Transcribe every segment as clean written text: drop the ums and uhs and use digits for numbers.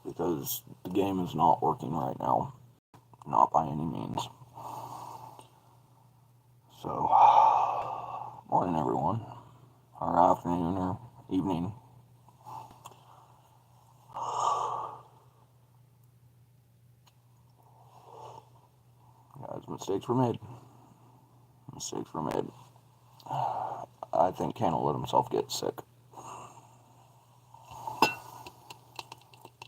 because the game is not working right now. Not by any means. So, morning everyone, or afternoon, or evening. Guys, mistakes were made. I think Canna let himself get sick.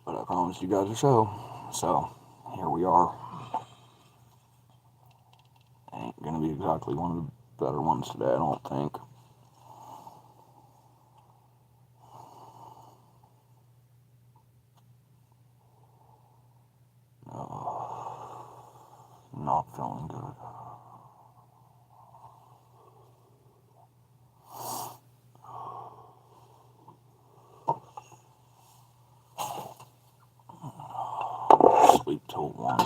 But I promised you guys a show, so here we are. Ain't gonna be exactly one of the better ones today, I don't think. Not feeling good. Sleep till 1.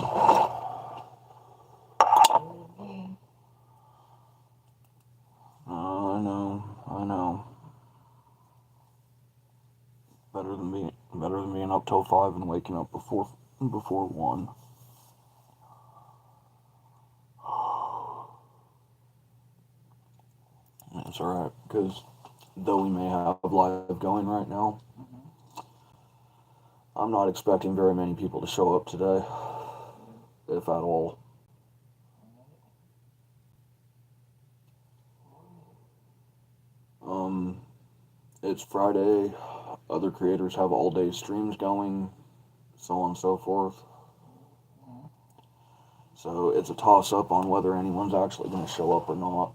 I know. Better than being up till 5 and waking up before 1. That's alright, because though we may have live going right now, I'm not expecting very many people to show up today, if at all. It's Friday, other creators have all-day streams going, so on and so forth. So it's a toss-up on whether anyone's actually going to show up or not.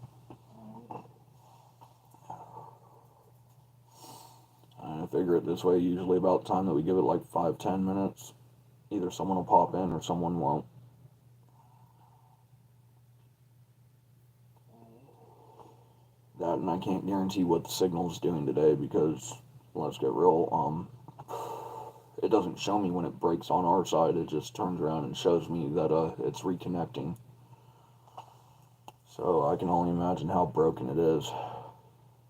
I figure it this way, usually about the time that we give it like 5-10 minutes, either someone will pop in or someone won't. That, and I can't guarantee what the signal's doing today because, let's get real, it doesn't show me when it breaks on our side, it just turns around and shows me that it's reconnecting. So I can only imagine how broken it is.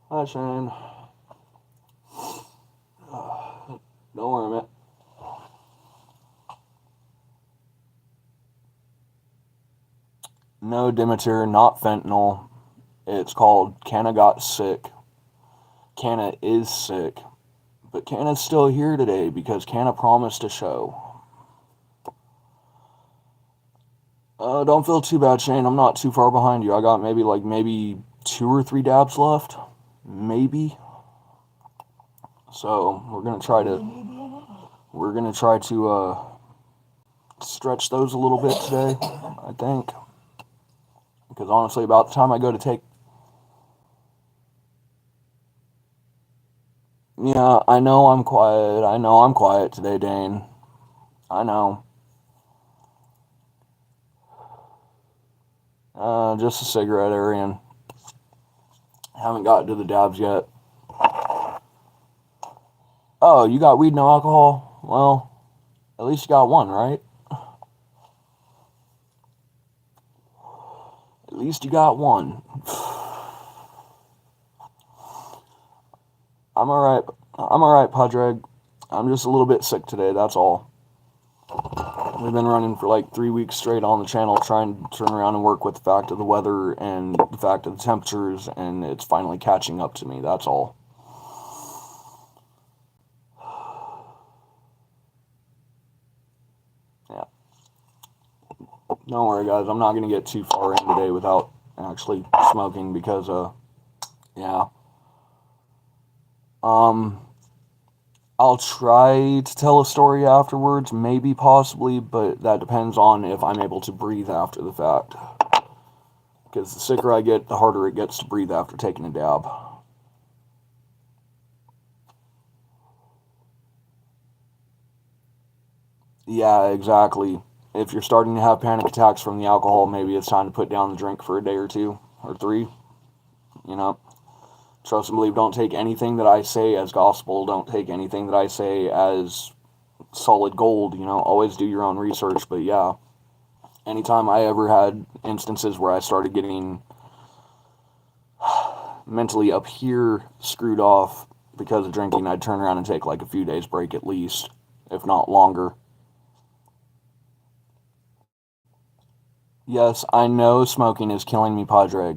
Hi, Shane. Don't worry, man. No, Demeter, not fentanyl. It's called Canna got sick. Canna is sick. But Canna's still here today because Canna promised a show. Don't feel too bad, Shane. I'm not too far behind you. I got maybe 2 or 3 dabs left. Maybe. So we're gonna try to stretch those a little bit today, I think. Because honestly, about the time I go to take... Yeah, I know I'm quiet today, Dane. I know. Just a cigarette, Arian. Haven't gotten to the dabs yet. Oh, you got weed, no alcohol? Well, at least you got one, right? At least you got one. I'm alright, Padre. I'm just a little bit sick today, that's all. We've been running for like 3 weeks straight on the channel trying to turn around and work with the fact of the weather and the fact of the temperatures, and it's finally catching up to me, that's all. Yeah. Don't worry, guys, I'm not going to get too far in today without actually smoking because, yeah. I'll try to tell a story afterwards, maybe, possibly, but that depends on if I'm able to breathe after the fact. Because the sicker I get, the harder it gets to breathe after taking a dab. Yeah, exactly. If you're starting to have panic attacks from the alcohol, maybe it's time to put down the drink for a day or 2, or 3, you know. Trust and believe, don't take anything that I say as gospel, don't take anything that I say as solid gold, you know, always do your own research, but yeah, anytime I ever had instances where I started getting mentally up here screwed off because of drinking, I'd turn around and take like a few days break at least, if not longer. Yes, I know smoking is killing me, Padre,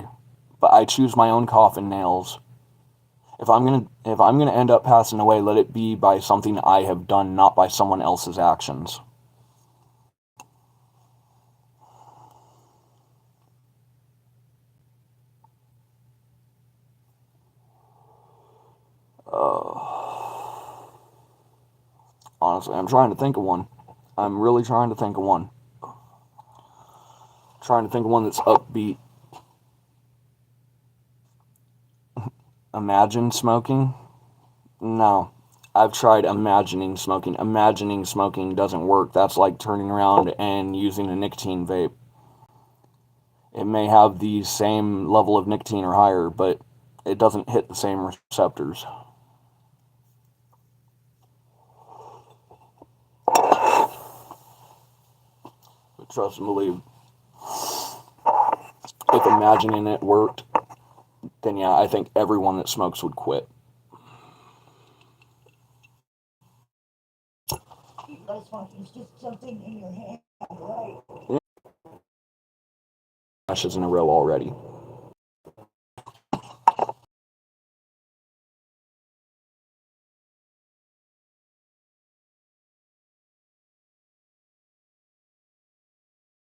but I choose my own coffin nails. If I'm gonna end up passing away, let it be by something I have done, not by someone else's actions. Honestly, I'm trying to think of one. I'm really trying to think of one. Trying to think of one that's upbeat. Imagine smoking? No. I've tried imagining smoking. Imagining smoking doesn't work. That's like turning around and using a nicotine vape. It may have the same level of nicotine or higher, but it doesn't hit the same receptors. But trust and believe, if imagining it worked, then yeah, I think everyone that smokes would quit. It's just something in your hand, right? Ashes in a row already.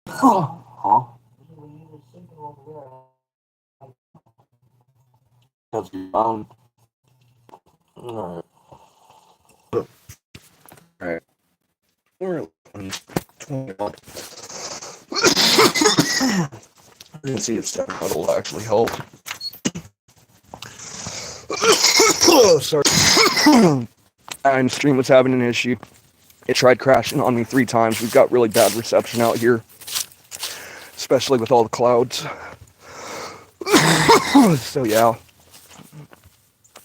Huh? Because your phone. Alright. Alright. We're at 21. I didn't see if stepping out will actually help. Oh, sorry. And stream was having an issue. It tried crashing on me 3 times. We've got really bad reception out here, especially with all the clouds. So yeah,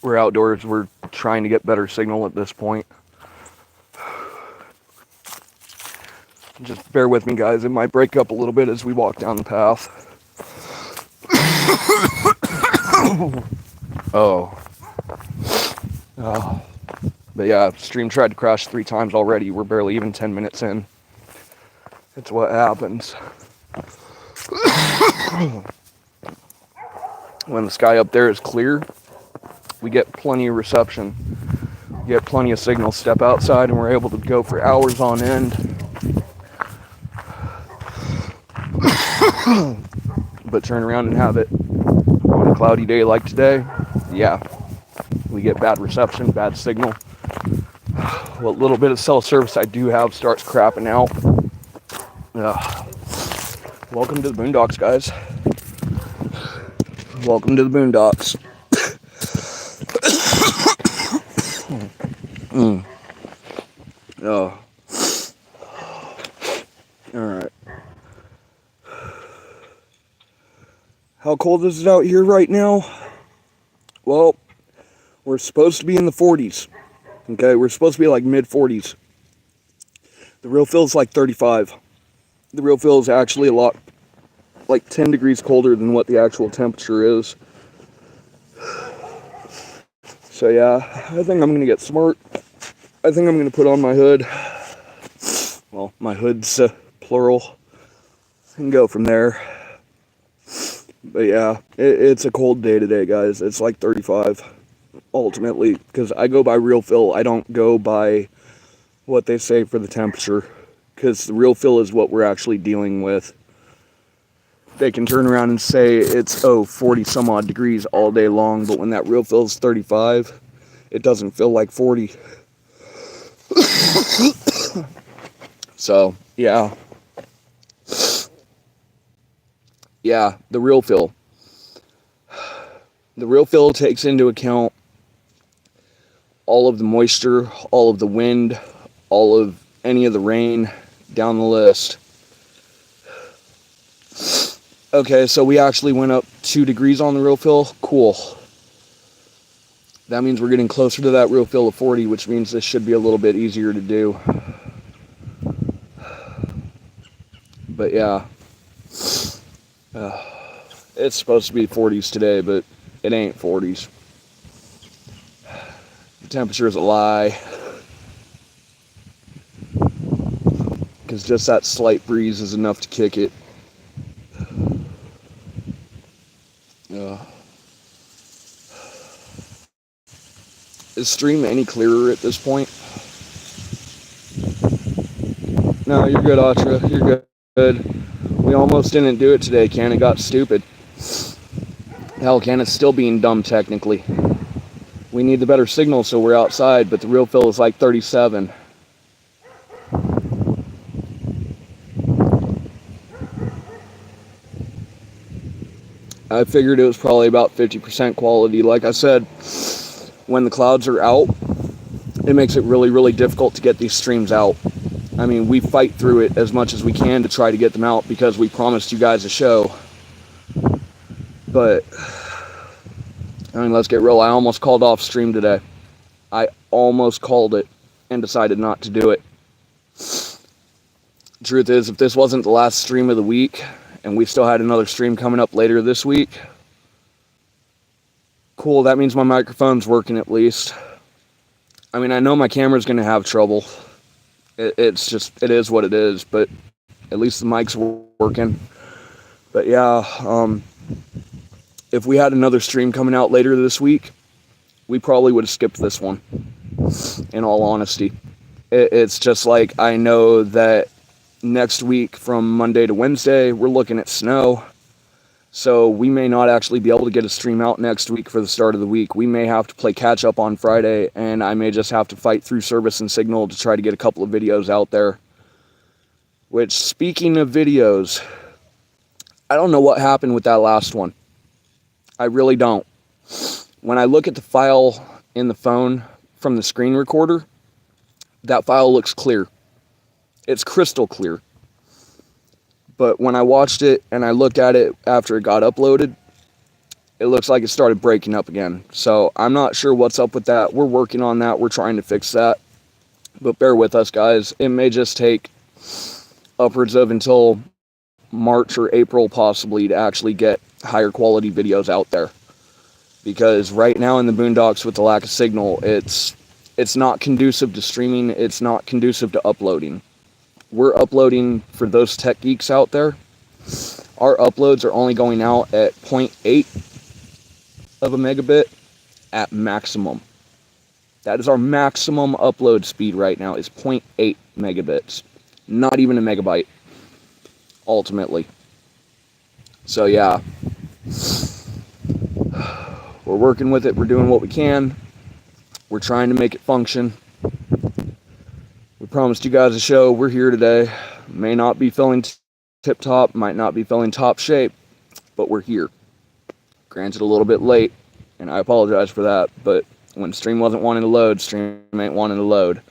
we're outdoors. We're trying to get better signal at this point. Just bear with me, guys. It might break up a little bit as we walk down the path. Oh. But yeah, stream tried to crash 3 times already. We're barely even 10 minutes in. It's what happens. When the sky up there is clear, we get plenty of reception. We get plenty of signal. Step outside and we're able to go for hours on end. But turn around and have it on a cloudy day like today, yeah, we get bad reception, bad signal. What little bit of cell service I do have starts crapping out. Welcome to the Boondocks, guys. Welcome to the Boondocks. Oh. Alright. How cold is it out here right now? Well, we're supposed to be in the 40s. Okay, we're supposed to be like mid 40s. The real feel's like 35. The real feel is actually a lot, like 10 degrees colder than what the actual temperature is. So yeah, I think I'm gonna get smart. I think I'm gonna put on my hood. Well, my hood's plural. And go from there. But yeah, it's a cold day today, guys. It's like 35. Ultimately, because I go by real feel. I don't go by what they say for the temperature. Because the real feel is what we're actually dealing with. They can turn around and say it's 40 some odd degrees all day long, but when that real feel is 35, it doesn't feel like 40. So yeah, the real feel. The real feel takes into account all of the moisture, all of the wind, all of any of the rain down the list. Okay, so we actually went up 2 degrees on the real feel. Cool. That means we're getting closer to that real feel of 40, which means this should be a little bit easier to do. But yeah. It's supposed to be 40s today, but it ain't 40s. The temperature is a lie. because just that slight breeze is enough to kick it. Is stream any clearer at this point? No, you're good, Atra. You're good. We almost didn't do it today. Canna got stupid. Hell, Canna's still being dumb technically. We need the better signal, so we're outside, but the real fill is like 37. I figured it was probably about 50% quality. Like I said, when the clouds are out, it makes it really, really difficult to get these streams out. I mean, we fight through it as much as we can to try to get them out because we promised you guys a show. But, I mean, let's get real. I almost called off stream today. I almost called it and decided not to do it. Truth is, if this wasn't the last stream of the week and we still had another stream coming up later this week, cool, that means my microphone's working at least. I mean, I know my camera's going to have trouble. It's just, it is what it is, but at least the mic's working. But yeah, if we had another stream coming out later this week, we probably would have skipped this one, in all honesty. It's just like, I know that next week from Monday to Wednesday, we're looking at snow. So we may not actually be able to get a stream out next week for the start of the week. We may have to play catch up on Friday, and I may just have to fight through service and signal to try to get a couple of videos out there. Which, speaking of videos, I don't know what happened with that last one. I really don't. When I look at the file in the phone from the screen recorder, that file looks clear. It's crystal clear. But when I watched it and I looked at it after it got uploaded, it looks like it started breaking up again. So I'm not sure what's up with that. We're working on that. We're trying to fix that. But bear with us, guys. It may just take upwards of until March or April possibly to actually get higher quality videos out there. Because right now in the boondocks with the lack of signal, it's not conducive to streaming. It's not conducive to uploading. We're uploading, for those tech geeks out there, our uploads are only going out at 0.8 of a megabit at maximum. That is our maximum upload speed right now, is 0.8 megabits. Not even a megabyte, ultimately. So yeah, we're working with it. We're doing what we can. We're trying to make it function. We promised you guys a show. We're here today. May not be feeling tip-top, might not be feeling top shape, but we're here. Granted, a little bit late, and I apologize for that, but when stream wasn't wanting to load, stream ain't wanting to load.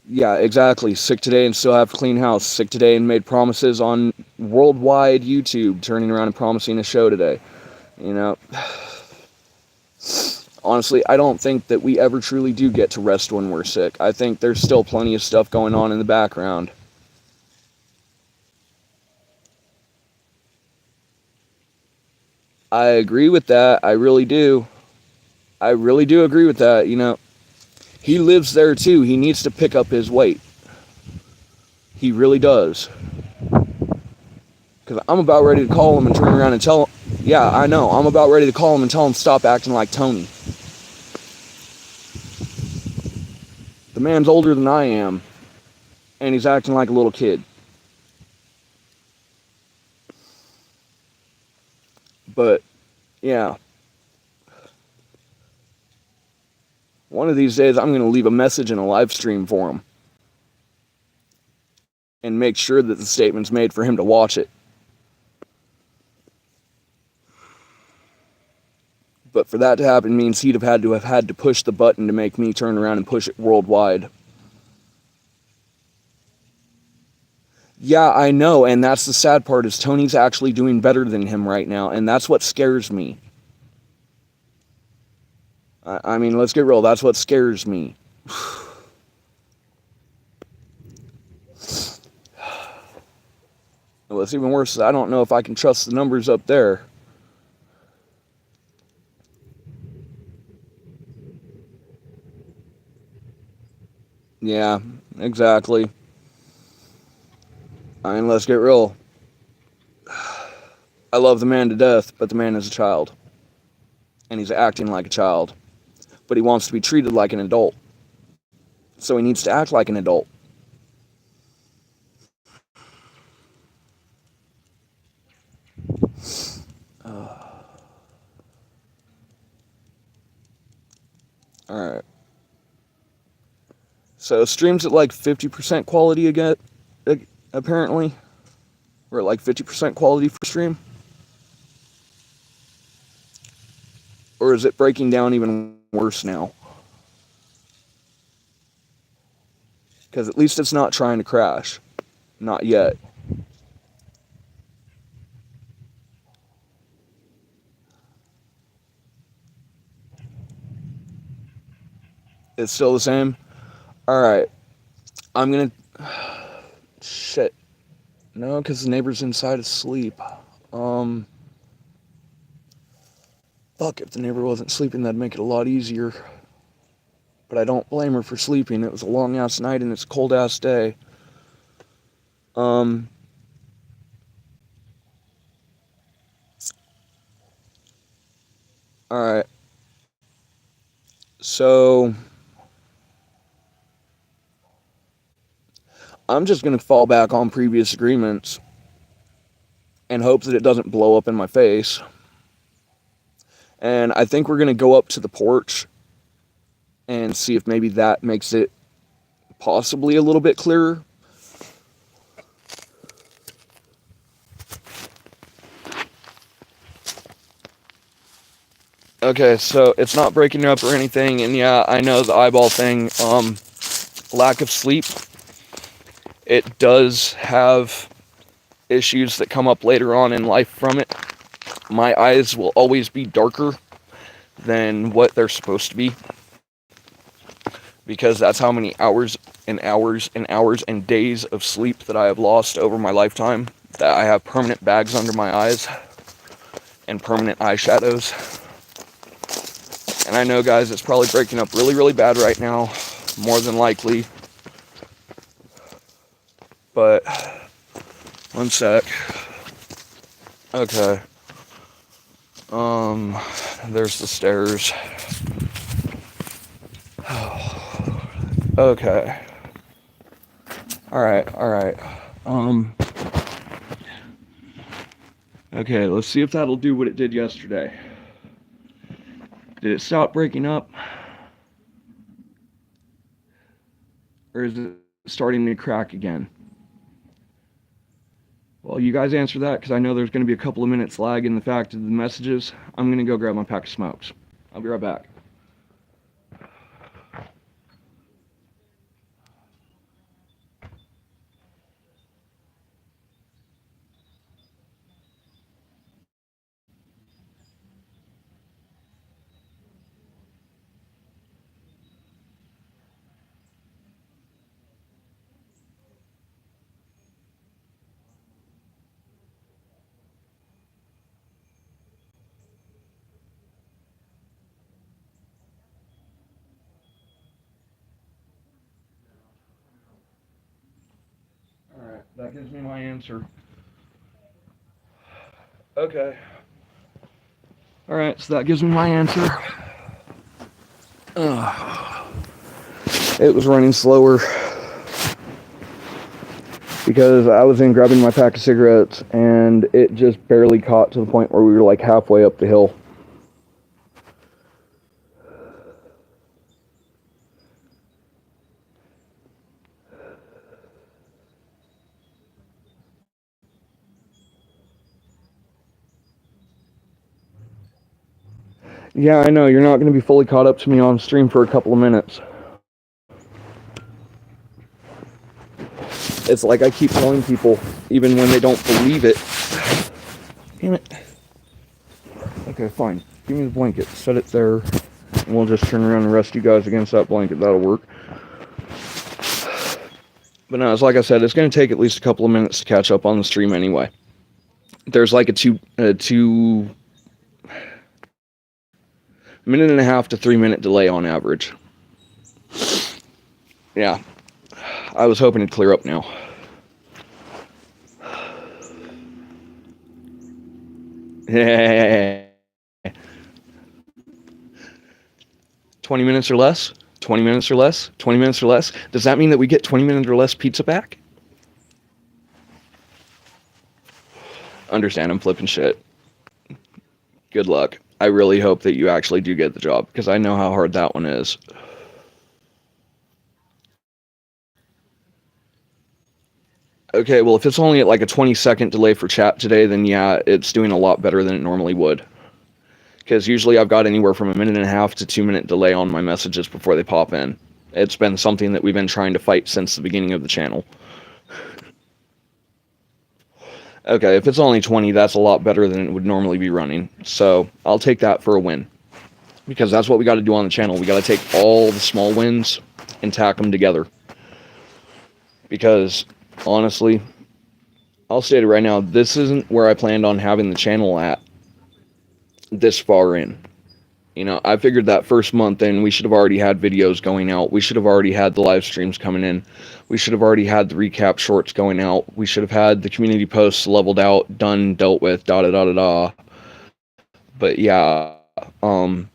Yeah, exactly. Sick today and still have to clean house. Sick today and made promises on worldwide YouTube, turning around and promising a show today. You know, honestly, I don't think that we ever truly do get to rest when we're sick. I think there's still plenty of stuff going on in the background. I agree with that. I really do. I really do agree with that. You know, he lives there too. He needs to pick up his weight. He really does. Because I'm about ready to call him and turn around and tell him. Yeah, I know. I'm about ready to call him and tell him stop acting like Tony. The man's older than I am, and he's acting like a little kid. But, yeah. One of these days, I'm going to leave a message in a live stream for him. And make sure that the statement's made for him to watch it. But for that to happen means he'd have had to push the button to make me turn around and push it worldwide. Yeah, I know, and that's the sad part, is Tony's actually doing better than him right now, and that's what scares me. I mean, let's get real, that's what scares me. What's even worse is I don't know if I can trust the numbers up there. Yeah, exactly. I mean, let's get real. I love the man to death, but the man is a child. And he's acting like a child. But he wants to be treated like an adult. So he needs to act like an adult. Alright. So streams at like 50% quality again, apparently. We're at like 50% quality for stream. Or is it breaking down even worse now? Because at least it's not trying to crash. Not yet. It's still the same? Alright. I'm gonna... Shit. No, because the neighbor's inside asleep. Fuck, if the neighbor wasn't sleeping, that'd make it a lot easier. But I don't blame her for sleeping. It was a long-ass night and it's a cold-ass day. Alright. So... I'm just going to fall back on previous agreements and hope that it doesn't blow up in my face. And I think we're going to go up to the porch and see if maybe that makes it possibly a little bit clearer. Okay, so it's not breaking up or anything, and yeah, I know the eyeball thing, lack of sleep, it does have issues that come up later on in life from it. My eyes will always be darker than what they're supposed to be, because that's how many hours and hours and hours and days of sleep that I have lost over my lifetime, that I have permanent bags under my eyes and permanent eyeshadows. And I know, guys, it's probably breaking up really, really bad right now, more than likely. But, one sec. Okay. There's the stairs. Okay. Alright. Okay, let's see if that'll do what it did yesterday. Did it stop breaking up? Or is it starting to crack again? Well, you guys answer that, because I know there's going to be a couple of minutes lag in the fact of the messages. I'm going to go grab my pack of smokes. I'll be right back. Alright, that gives me my answer. Okay. Alright, so that gives me my answer. It was running slower because I was in grabbing my pack of cigarettes and it just barely caught to the point where we were like halfway up the hill. Yeah, I know, you're not going to be fully caught up to me on stream for a couple of minutes. It's like I keep telling people, even when they don't believe it. Damn it. Okay, fine. Give me the blanket. Set it there. And we'll just turn around and rest you guys against that blanket. That'll work. But no, it's like I said, it's going to take at least a couple of minutes to catch up on the stream anyway. There's like a minute and a half to 3 minute delay on average. Yeah. I was hoping it'd clear up now. Yeah. 20 minutes or less? 20 minutes or less? 20 minutes or less? Does that mean that we get 20 minutes or less pizza back? Understand, I'm flipping shit. Good luck. I really hope that you actually do get the job, because I know how hard that one is. Okay, well, if it's only at like a 20-second delay for chat today, then yeah, it's doing a lot better than it normally would. Because usually I've got anywhere from 1.5 to 2 minute delay on my messages before they pop in. It's been something that we've been trying to fight since the beginning of the channel. Okay, if it's only 20, that's a lot better than it would normally be running. So I'll take that for a win. Because that's what we got to do on the channel. We got to take all the small wins and tack them together. Because, honestly, I'll state it right now, this isn't where I planned on having the channel at this far in. You know, I figured that first month in, we should have already had videos going out. We should have already had the live streams coming in. We should have already had the recap shorts going out. We should have had the community posts leveled out, done, dealt with, da-da-da-da-da. But yeah, we're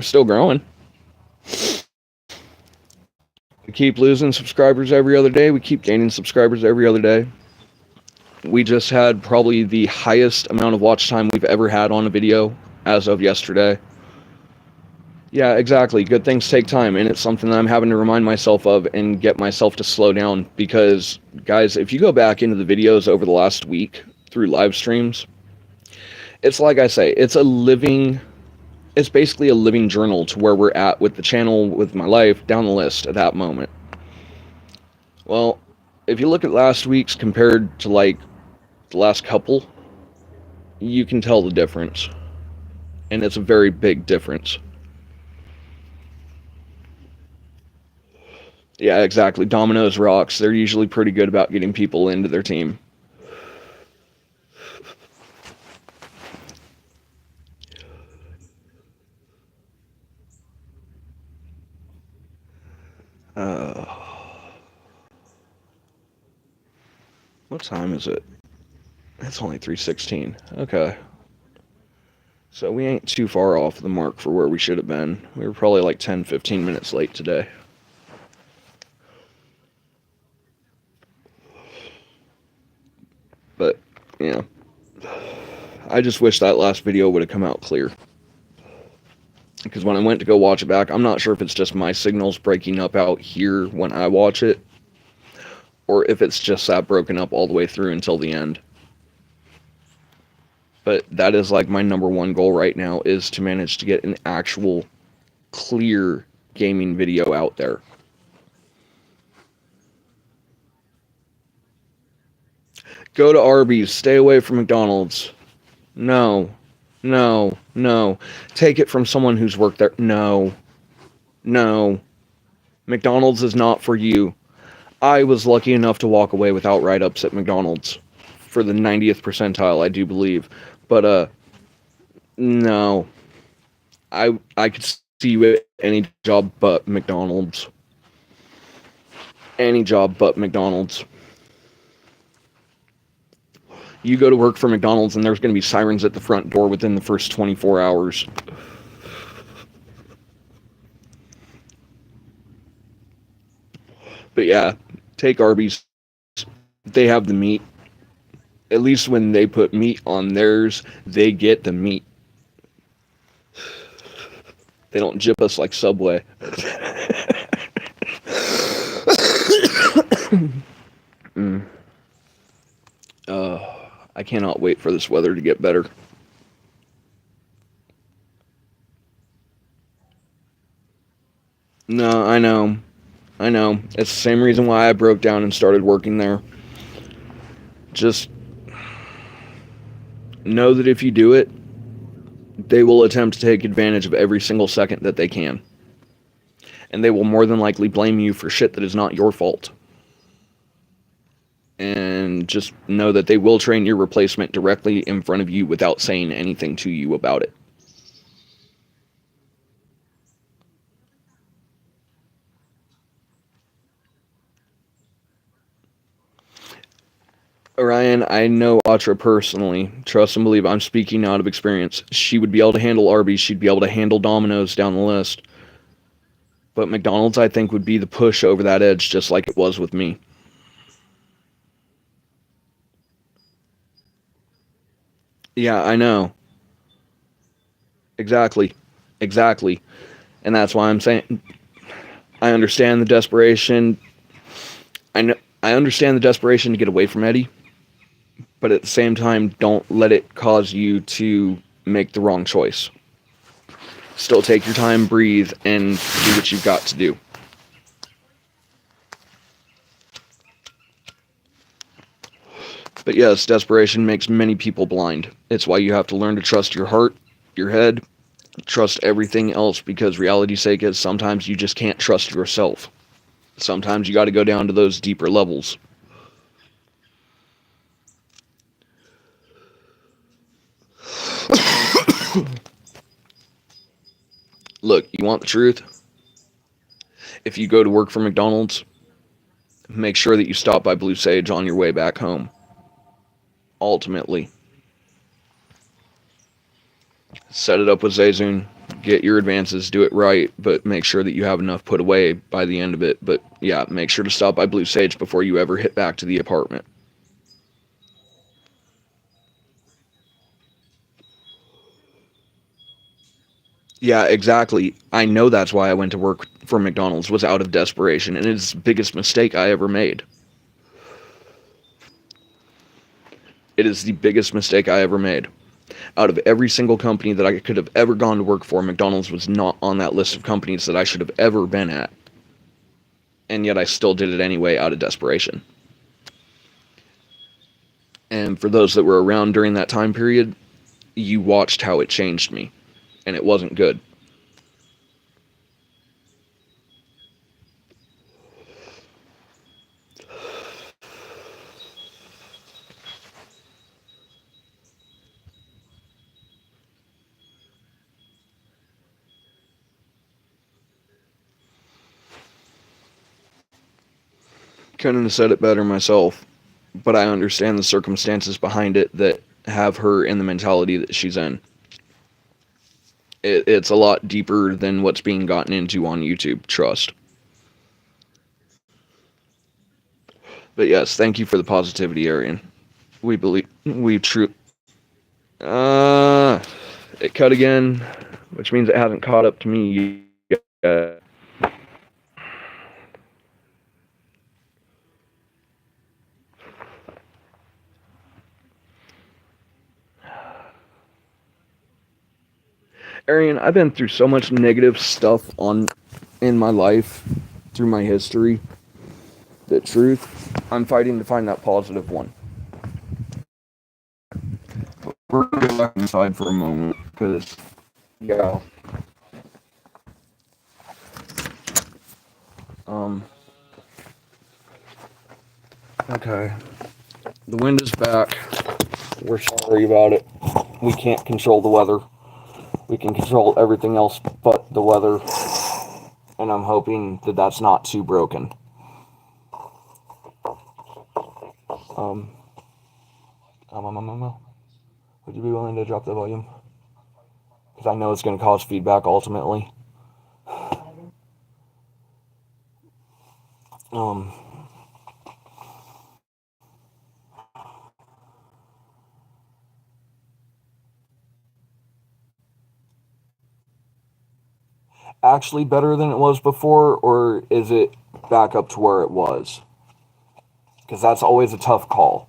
still growing. We keep losing subscribers every other day. We keep gaining subscribers every other day. We just had probably the highest amount of watch time we've ever had on a video as of yesterday. Yeah, exactly. Good things take time, and it's something that I'm having to remind myself of and get myself to slow down. Because, guys, if you go back into the videos over the last week through live streams, it's like I say, it's basically a living journal to where we're at with the channel, with my life, down the list at that moment. Well, if you look at last week's compared to, like, the last couple, you can tell the difference. And it's a very big difference. Yeah, exactly. Domino's rocks. They're usually pretty good about getting people into their team. What time is it? It's only 3:16. Okay. So we ain't too far off the mark for where we should have been. We were probably like 10, 15 minutes late today. But, you know, I just wish that last video would have come out clear. Because when I went to go watch it back, I'm not sure if it's just my signals breaking up out here when I watch it, or if it's just that broken up all the way through until the end. But that is like my number one goal right now, is to manage to get an actual clear gaming video out there. Go to Arby's. Stay away from McDonald's. No. No. No. Take it from someone who's worked there. No. No. McDonald's is not for you. I was lucky enough to walk away without write-ups at McDonald's for the 90th percentile, I do believe. But, no. I could see you at any job but McDonald's. Any job but McDonald's. You go to work for McDonald's and there's going to be sirens at the front door within the first 24 hours. But yeah, take Arby's. They have the meat. At least when they put meat on theirs, they get the meat. They don't jip us like Subway. I cannot wait for this weather to get better. No, I know. I know. It's the same reason why I broke down and started working there. Just know that if you do it, they will attempt to take advantage of every single second that they can. And they will more than likely blame you for shit that is not your fault. And just know that they will train your replacement directly in front of you without saying anything to you about it. Ryan, I know Atra personally. Trust and believe I'm speaking out of experience. She would be able to handle Arby's. She'd be able to handle Domino's down the list. But McDonald's, I think, would be the push over that edge, just like it was with me. Yeah, I know. Exactly. Exactly. And that's why I'm saying I understand the desperation. I understand the desperation to get away from Eddie, but at the same time, don't let it cause you to make the wrong choice. Still take your time, breathe, and do what you've got to do. But yes, desperation makes many people blind. It's why you have to learn to trust your heart, your head, trust everything else, because reality's sake is sometimes you just can't trust yourself. Sometimes you got to go down to those deeper levels. Look, you want the truth? If you go to work for McDonald's, make sure that you stop by Blue Sage on your way back home. Ultimately, set it up with Zayzun, get your advances, do it right, but make sure that you have enough put away by the end of it. But yeah, make sure to stop by Blue Sage before you ever hit back to the apartment. Yeah, exactly. I know that's why I went to work for McDonald's, was out of desperation, and it's the biggest mistake I ever made. It is the biggest mistake I ever made. Out of every single company that I could have ever gone to work for, McDonald's was not on that list of companies that I should have ever been at. And yet I still did it anyway out of desperation. And for those that were around during that time period, you watched how it changed me. And it wasn't good. Couldn't have said it better myself, but I understand the circumstances behind it that have her in the mentality that she's in. It's a lot deeper than what's being gotten into on YouTube, trust. But yes, thank you for the positivity, Arian. We true. Uh, it cut again, which means it hasn't caught up to me yet. Arian, I've been through so much negative stuff on in my life through my history. The truth, I'm fighting to find that positive one. We're gonna go back inside for a moment, because yeah. Um. Okay. The wind is back. We're sorry about it. We can't control the weather. We can control everything else but the weather. And I'm hoping that that's not too broken. Um, would you be willing to drop the volume? Because I know it's going to cause feedback ultimately. Um, actually better than it was before, or is it back up to where it was? Because that's always a tough call.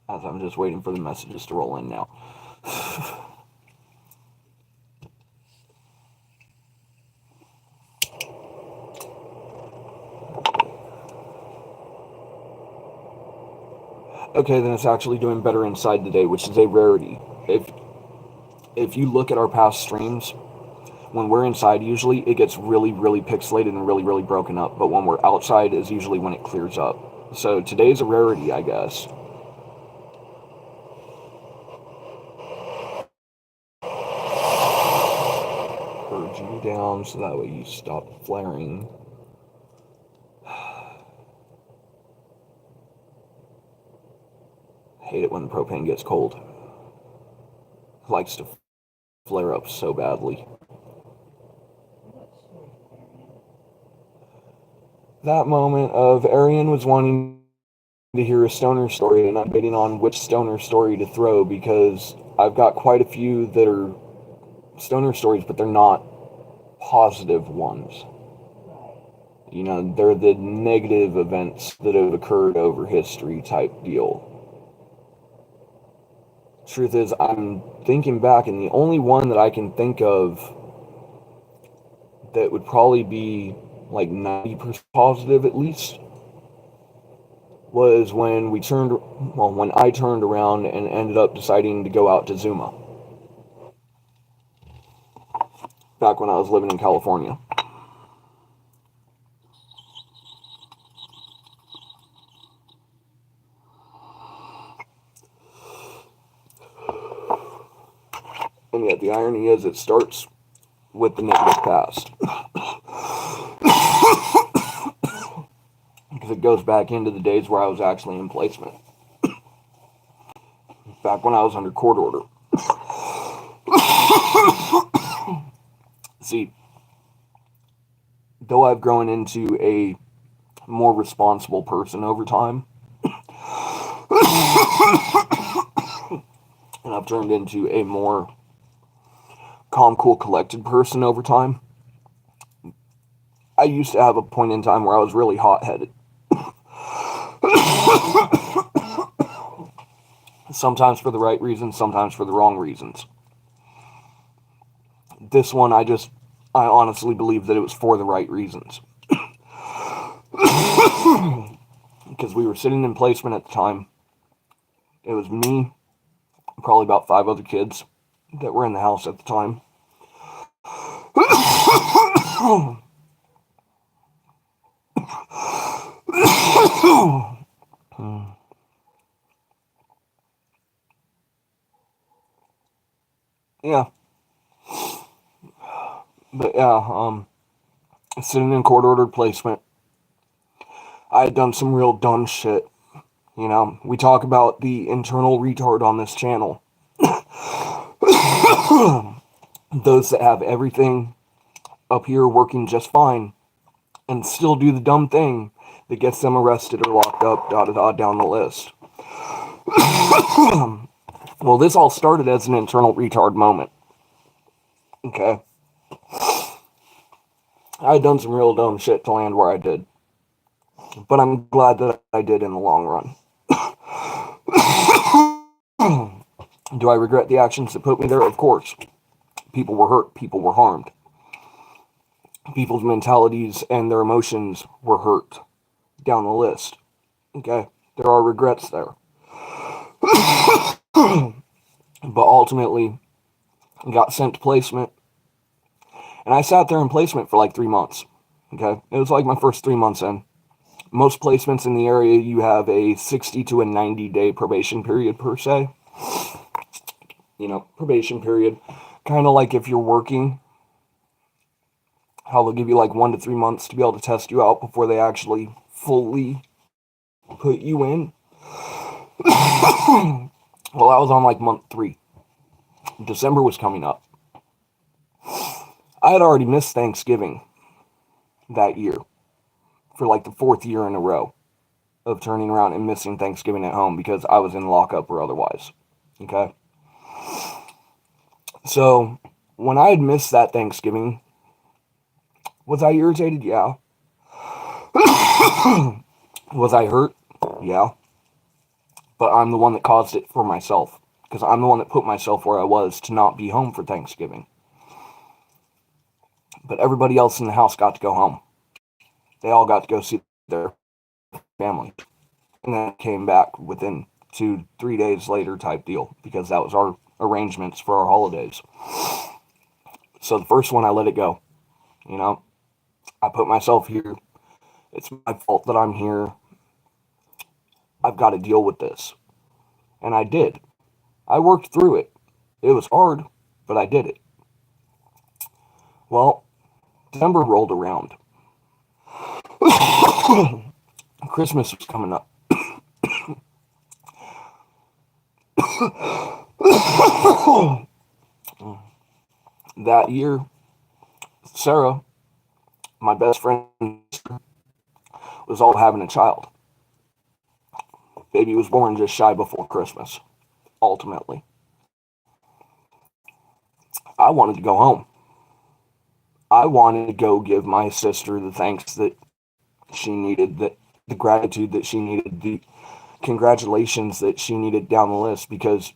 As I'm just waiting for the messages to roll in now. Okay, then it's actually doing better inside today, which is a rarity. If you look at our past streams, when we're inside, usually it gets really, really pixelated and really, really broken up. But when we're outside is usually when it clears up. So today's a rarity, I guess. so that way you stop flaring. Hate it when the propane gets cold. It likes to flare up so badly. That moment of Arian was wanting to hear a stoner story, and I'm debating on which stoner story to throw because I've got quite a few that are stoner stories, but they're not positive ones. You know, they're the negative events that have occurred over history type deal. Truth is, I'm thinking back, and the only one that I can think of that would probably be like 90% positive at least was when when I turned around and ended up deciding to go out to Zuma. Back when I was living in California. And yet the irony is it starts with the negative past. Because it goes back into the days where I was actually in placement. Back when I was under court order. See, though I've grown into a more responsible person over time, and I've turned into a more calm, cool, collected person over time, I used to have a point in time where I was really hot-headed. Sometimes for the right reasons, sometimes for the wrong reasons. This one, I honestly believe that it was for the right reasons. Because we were sitting in placement at the time. It was me, probably about 5 other kids that were in the house at the time. Yeah. But yeah, sitting in court-ordered placement. I had done some real dumb shit. You know, we talk about the internal retard on this channel. Those that have everything up here working just fine and still do the dumb thing that gets them arrested or locked up, down the list. Well, this all started as an internal retard moment. Okay. I had done some real dumb shit to land where I did. But I'm glad that I did in the long run. Do I regret the actions that put me there? Of course. People were hurt. People were harmed. People's mentalities and their emotions were hurt. Down the list. Okay? There are regrets there. But ultimately, I got sent to placement. And I sat there in placement for like 3 months. Okay? It was like my first 3 months in. Most placements in the area, you have a 60 to a 90-day probation period per se. You know, probation period. Kind of like if you're working, how they'll give you like 1 to 3 months to be able to test you out before they actually fully put you in. Well, I was on like month 3. December was coming up. I had already missed Thanksgiving that year for like the 4th year in a row of turning around and missing Thanksgiving at home because I was in lockup or otherwise. Okay? So, when I had missed that Thanksgiving, was I irritated? Yeah. Was I hurt? Yeah. But I'm the one that caused it for myself. Because I'm the one that put myself where I was to not be home for Thanksgiving. But everybody else in the house got to go home. They all got to go see their family. And then came back within 2-3 days later type deal. Because that was our arrangements for our holidays. So the first one, I let it go. You know, I put myself here. It's my fault that I'm here. I've got to deal with this. And I did. I worked through it. It was hard, but I did it. Well, December rolled around. Christmas was coming up. That year, Sarah, my best friend, was all having a child. Baby was born just shy before Christmas, ultimately. I wanted to go home. I wanted to go give my sister the thanks that she needed, that the gratitude that she needed, the congratulations that she needed down the list, because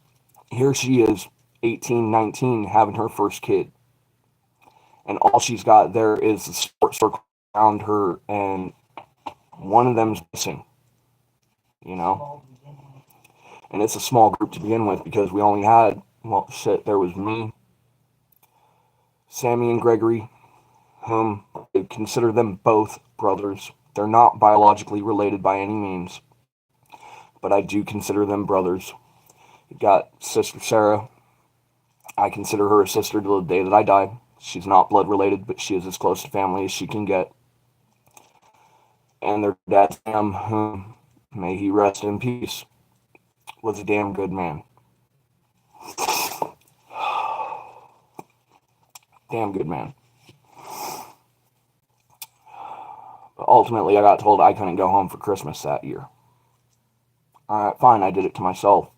here she is, 18, 19, having her first kid. And all she's got there is the support circle around her, and one of them's missing, you know? And it's a small group to begin with because we only had, well, shit, there was me, Sammy, and Gregory, whom I consider them both brothers. They're not biologically related by any means, but I do consider them brothers. You got Sister Sarah. I consider her a sister to the day that I die. She's not blood related, but she is as close to family as she can get. And their dad, Sam, whom, may he rest in peace, was a damn good man. Damn good man. But ultimately, I got told I couldn't go home for Christmas that year. Alright, fine, I did it to myself.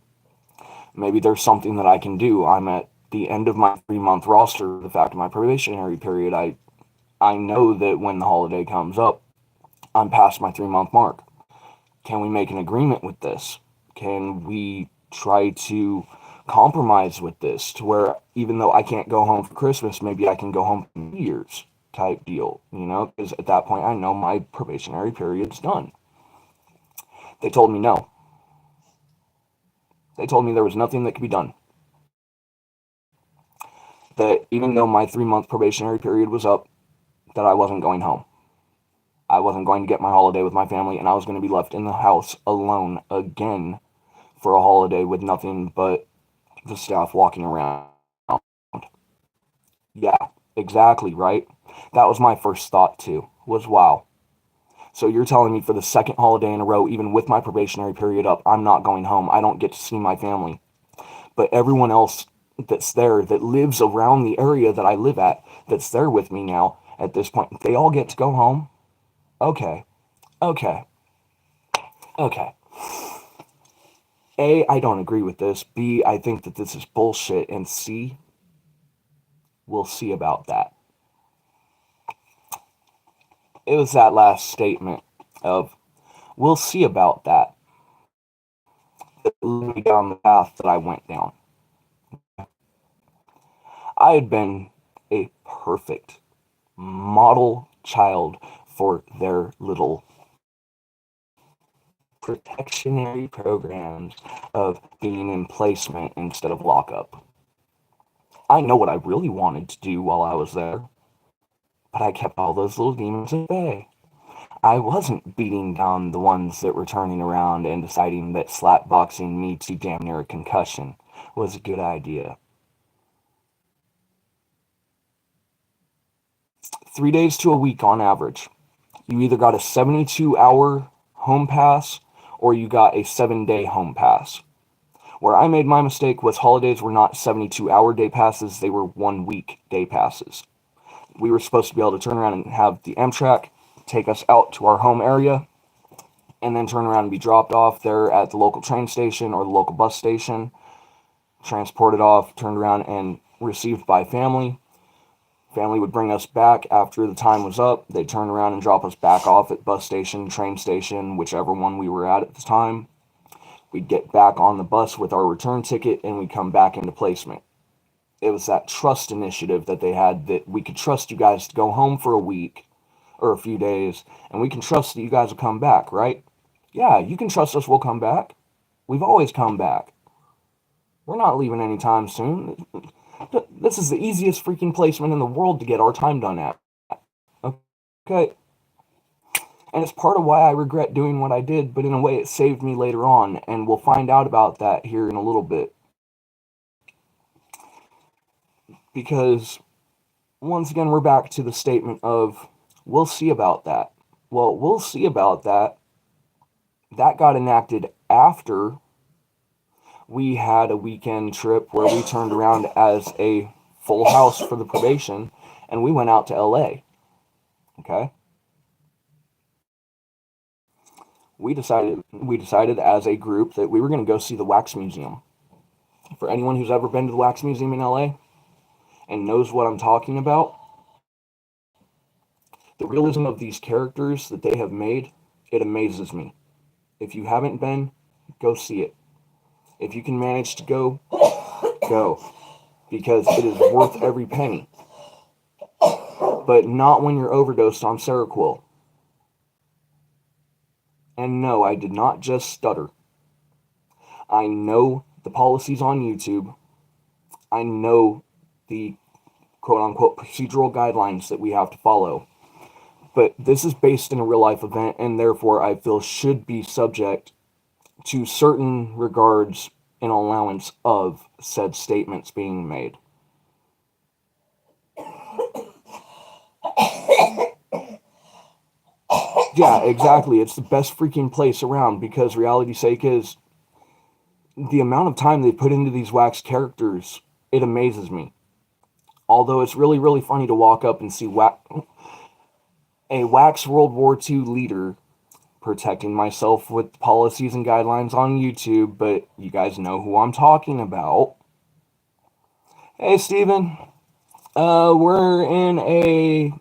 Maybe there's something that I can do. I'm at the end of my 3-month roster, the fact of my probationary period. I know that when the holiday comes up, I'm past my 3-month mark. Can we make an agreement with this? Can we try to compromise with this to where even though I can't go home for Christmas, maybe I can go home for New Year's type deal, you know? Because at that point, I know my probationary period's done. They told me no. They told me there was nothing that could be done. That even though my 3-month probationary period was up, that I wasn't going home. I wasn't going to get my holiday with my family, and I was going to be left in the house alone again for a holiday with nothing but the staff walking around. Yeah, exactly, right? That was my first thought too, was wow. So you're telling me for the second holiday in a row, even with my probationary period up, I'm not going home. I don't get to see my family. But everyone else that's there, that lives around the area that I live at, that's there with me now at this point, they all get to go home? Okay, okay, okay. A, I don't agree with this. B, I think that this is bullshit. And C, we'll see about that. It was that last statement of, we'll see about that, that led me down the path that I went down. I had been a perfect model child for their little protectionary programs of being in placement instead of lockup. I know what I really wanted to do while I was there, but I kept all those little demons at bay. I wasn't beating down the ones that were turning around and deciding that slapboxing me to damn near a concussion was a good idea. 3 days to a week on average. You either got a 72-hour home pass or you got a 7-day home pass. Where I made my mistake was holidays were not 72-hour day passes, they were 1-week day passes. We were supposed to be able to turn around and have the Amtrak take us out to our home area and then turn around and be dropped off there at the local train station or the local bus station, transported off, turned around and received by family. Family would bring us back after the time was up. They'd turn around and drop us back off at bus station, train station, whichever one we were at the time. We'd get back on the bus with our return ticket and we'd come back into placement. It was that trust initiative that they had, that we could trust you guys to go home for a week or a few days, and we can trust that you guys will come back, right? Yeah, you can trust us, we'll come back. We've always come back. We're not leaving anytime soon. This is the easiest freaking placement in the world to get our time done at. Okay. And it's part of why I regret doing what I did, but in a way it saved me later on, and we'll find out about that here in a little bit. Because once again, we're back to the statement of, we'll see about that. Well, we'll see about that. That got enacted after we had a weekend trip where we turned around as a full house for the probation, and we went out to LA. Okay? We decided as a group that we were going to go see the Wax Museum. For anyone who's ever been to the Wax Museum in LA and knows what I'm talking about, the realism of these characters that they have made, it amazes me. If you haven't been, go see it. If you can manage to go, go. Because it is worth every penny. But not when you're overdosed on Seroquel. And no, I did not just stutter. I know the policies on YouTube. I know the quote-unquote procedural guidelines that we have to follow. But this is based in a real-life event, and therefore I feel should be subject to certain regards and allowance of said statements being made. Yeah, exactly. It's the best freaking place around, because reality's sake is the amount of time they put into these wax characters, it amazes me. Although it's really, really funny to walk up and see a wax World War II leader protecting myself with policies and guidelines on YouTube, but you guys know who I'm talking about. Hey, Steven. We're in a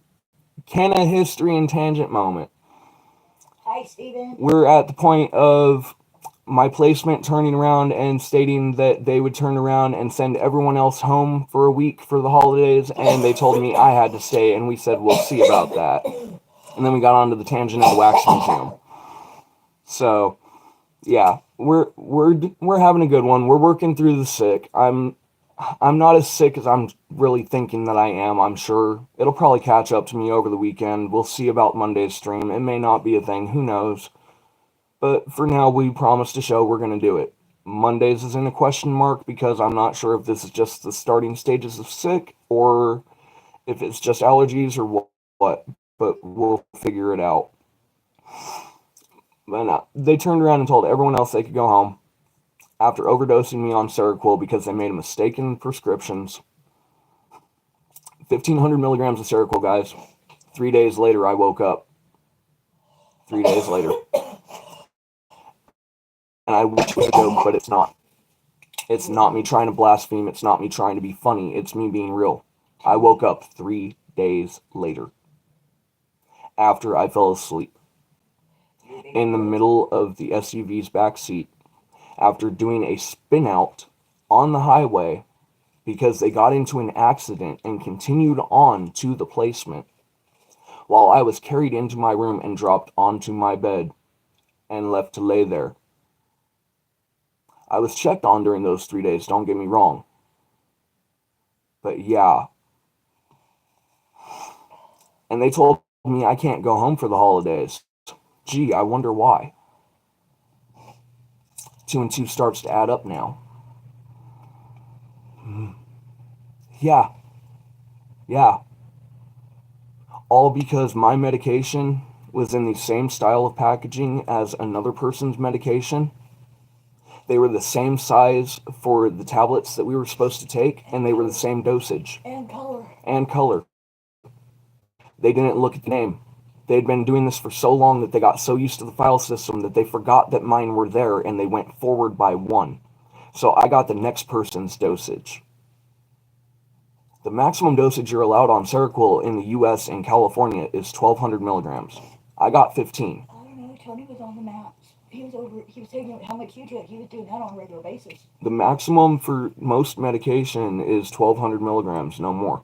Canna history and tangent moment. Hi, Steven. We're at the point of my placement turning around and stating that they would turn around and send everyone else home for a week for the holidays, and they told me I had to stay, and we said we'll see about that. And then we got onto the tangent of the Wax Museum. So, yeah, we're having a good one. We're working through the sick. I'm not as sick as I'm really thinking that I am, I'm sure. It'll probably catch up to me over the weekend. We'll see about Monday's stream. It may not be a thing, who knows. But for now, we promised to show we're going to do it. Mondays is in a question mark because I'm not sure if this is just the starting stages of sick or if it's just allergies or what. But we'll figure it out. But no, they turned around and told everyone else they could go home after overdosing me on Seroquel because they made a mistake in prescriptions. 1,500 milligrams of Seroquel, guys. 3 days later, I woke up. 3 days later. And I wish it was a joke, but it's not. It's not me trying to blaspheme. It's not me trying to be funny. It's me being real. I woke up 3 days later. After I fell asleep. In the middle of the SUV's back seat. After doing a spin out on the highway because they got into an accident and continued on to the placement while I was carried into my room and dropped onto my bed and left to lay there. I was checked on during those 3 days, don't get me wrong. But yeah. And they told me I can't go home for the holidays. Gee, I wonder why. 2 and 2 starts to add up now. Yeah. All because my medication was in the same style of packaging as another person's medication. They were the same size for the tablets that we were supposed to take, and they were the same dosage. And color. They didn't look at the name. They'd been doing this for so long that they got so used to the file system that they forgot that mine were there, and they went forward by 1. So I got the next person's dosage. The maximum dosage you're allowed on Seroquel in the US and California is 1,200 milligrams. I got 15. I don't know, Tony was on the maps. He was taking how much you took. He was doing that on a regular basis. The maximum for most medication is 1,200 milligrams, no more.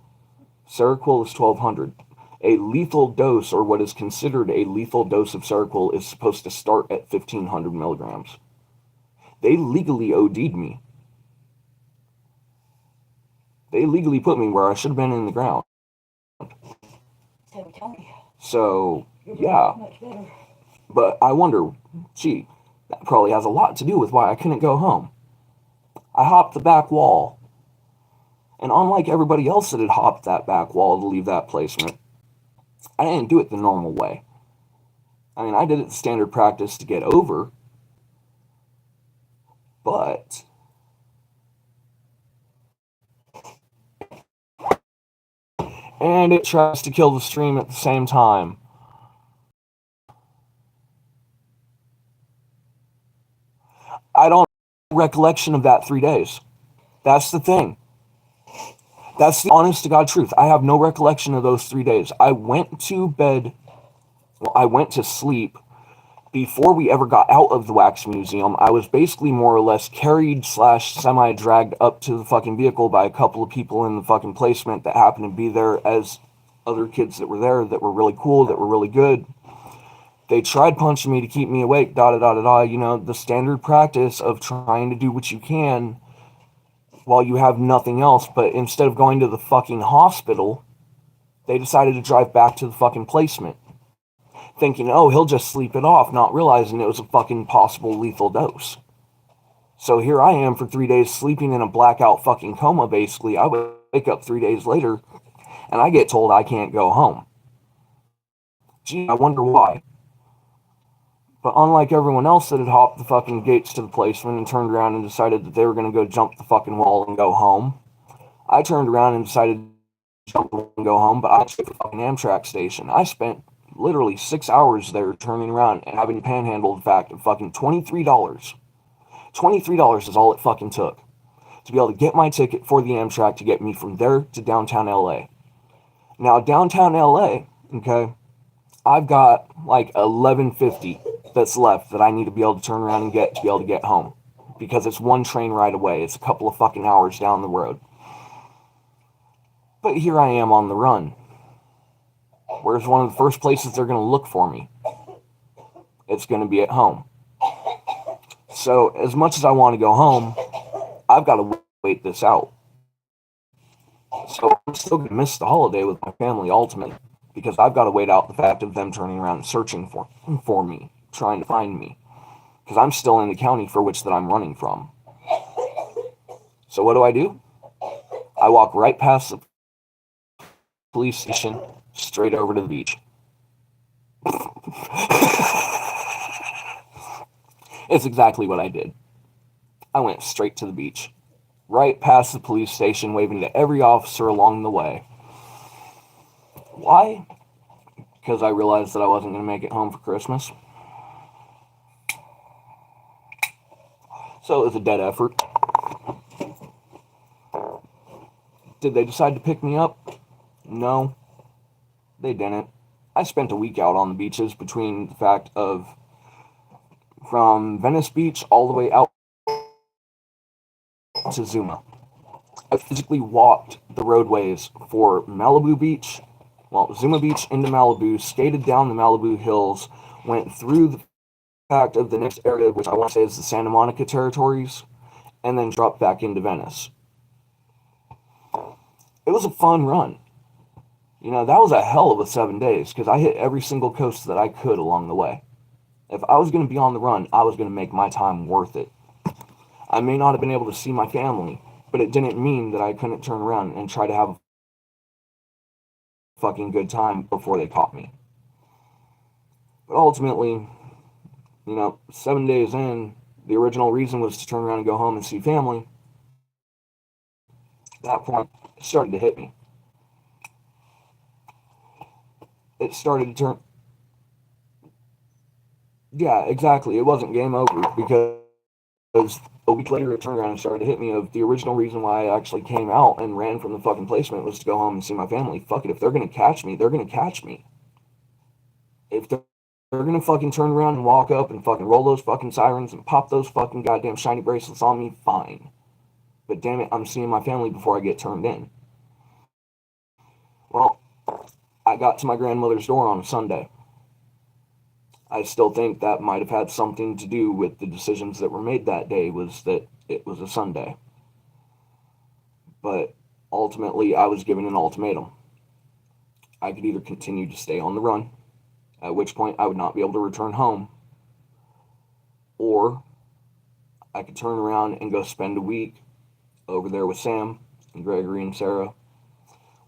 Seroquel is 1,200. A lethal dose, or what is considered a lethal dose of Seroquel, is supposed to start at 1,500 milligrams. They legally OD'd me. They legally put me where I should have been in the ground. So, yeah. But I wonder, gee, that probably has a lot to do with why I couldn't go home. I hopped the back wall. And unlike everybody else that had hopped that back wall to leave that placement, I didn't do it the normal way. I mean, I did it standard practice to get over, but and it tries to kill the stream at the same time. I don't have recollection of that 3 days. That's the thing. That's the honest to God truth. I have no recollection of those 3 days. I went to bed, well, I went to sleep before we ever got out of the wax museum. I was basically more or less carried / semi-dragged up to the fucking vehicle by a couple of people in the fucking placement that happened to be there as other kids that were there that were really cool, that were really good. They tried punching me to keep me awake, the standard practice of trying to do what you can while you have nothing else. But instead of going to the fucking hospital, they decided to drive back to the fucking placement, thinking, oh, he'll just sleep it off, not realizing it was a fucking possible lethal dose. So here I am for 3 days sleeping in a blackout fucking coma, basically. I wake up 3 days later, and I get told I can't go home. Gee, I wonder why. But unlike everyone else that had hopped the fucking gates to the placement and turned around and decided that they were going to go jump the fucking wall and go home, I turned around and decided to jump the wall and go home, but I went to the fucking Amtrak station. I spent literally 6 hours there turning around and having to panhandle the fact of fucking $23. $23 is all it fucking took to be able to get my ticket for the Amtrak to get me from there to downtown LA. Now, downtown LA, okay, I've got like 1150 that's left that I need to be able to turn around and get to be able to get home, because it's one train ride away. It's a couple of fucking hours down the road. But here I am on the run. Where's one of the first places they're going to look for me? It's going to be at home. So as much as I want to go home, I've got to wait this out. So I'm still going to miss the holiday with my family ultimately, because I've got to wait out the fact of them turning around and searching for me, trying to find me, because I'm still in the county for which that I'm running from. So what do? I walk right past the police station, straight over to the beach. It's exactly what I did. I went straight to the beach, right past the police station, waving to every officer along the way. Why? Because I realized that I wasn't going to make it home for Christmas. So it was a dead effort. Did they decide to pick me up? No, they didn't. I spent a week out on the beaches between the fact of from Venice Beach all the way out to Zuma. I physically walked the roadways for Malibu Beach, Zuma Beach into Malibu, skated down the Malibu hills, went through the fact of the next area, which I want to say is the Santa Monica territories, and then dropped back into Venice. It was a fun run. That was a hell of a 7 days, because I hit every single coast that I could along the way. If I was going to be on the run, I was going to make my time worth it. I may not have been able to see my family, but it didn't mean that I couldn't turn around and try to have a fucking good time before they caught me. But ultimately, 7 days in, the original reason was to turn around and go home and see family. At that point, it started to hit me. It started to turn... Yeah, exactly. It wasn't game over, because a week later it turned around and started to hit me of the original reason why I actually came out and ran from the fucking placement was to go home and see my family. Fuck it, if they're gonna catch me, they're gonna catch me. If they're gonna fucking turn around and walk up and fucking roll those fucking sirens and pop those fucking goddamn shiny bracelets on me, fine. But damn it, I'm seeing my family before I get turned in. Well, I got to my grandmother's door on a Sunday. I still think that might have had something to do with the decisions that were made that day, was that it was a Sunday. But ultimately, I was given an ultimatum. I could either continue to stay on the run, at which point I would not be able to return home, or I could turn around and go spend a week over there with Sam and Gregory and Sarah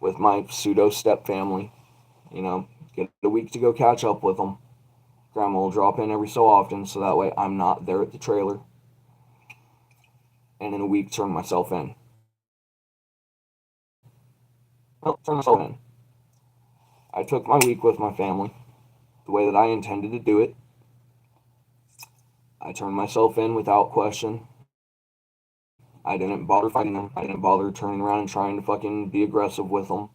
with my pseudo step family. Get a week to go catch up with them. Grandma will drop in every so often, so that way I'm not there at the trailer. And in a week, turn myself in. Well, turn myself in. I took my week with my family the way that I intended to do it. I turned myself in without question. I didn't bother fighting them. I didn't bother turning around and trying to fucking be aggressive with them.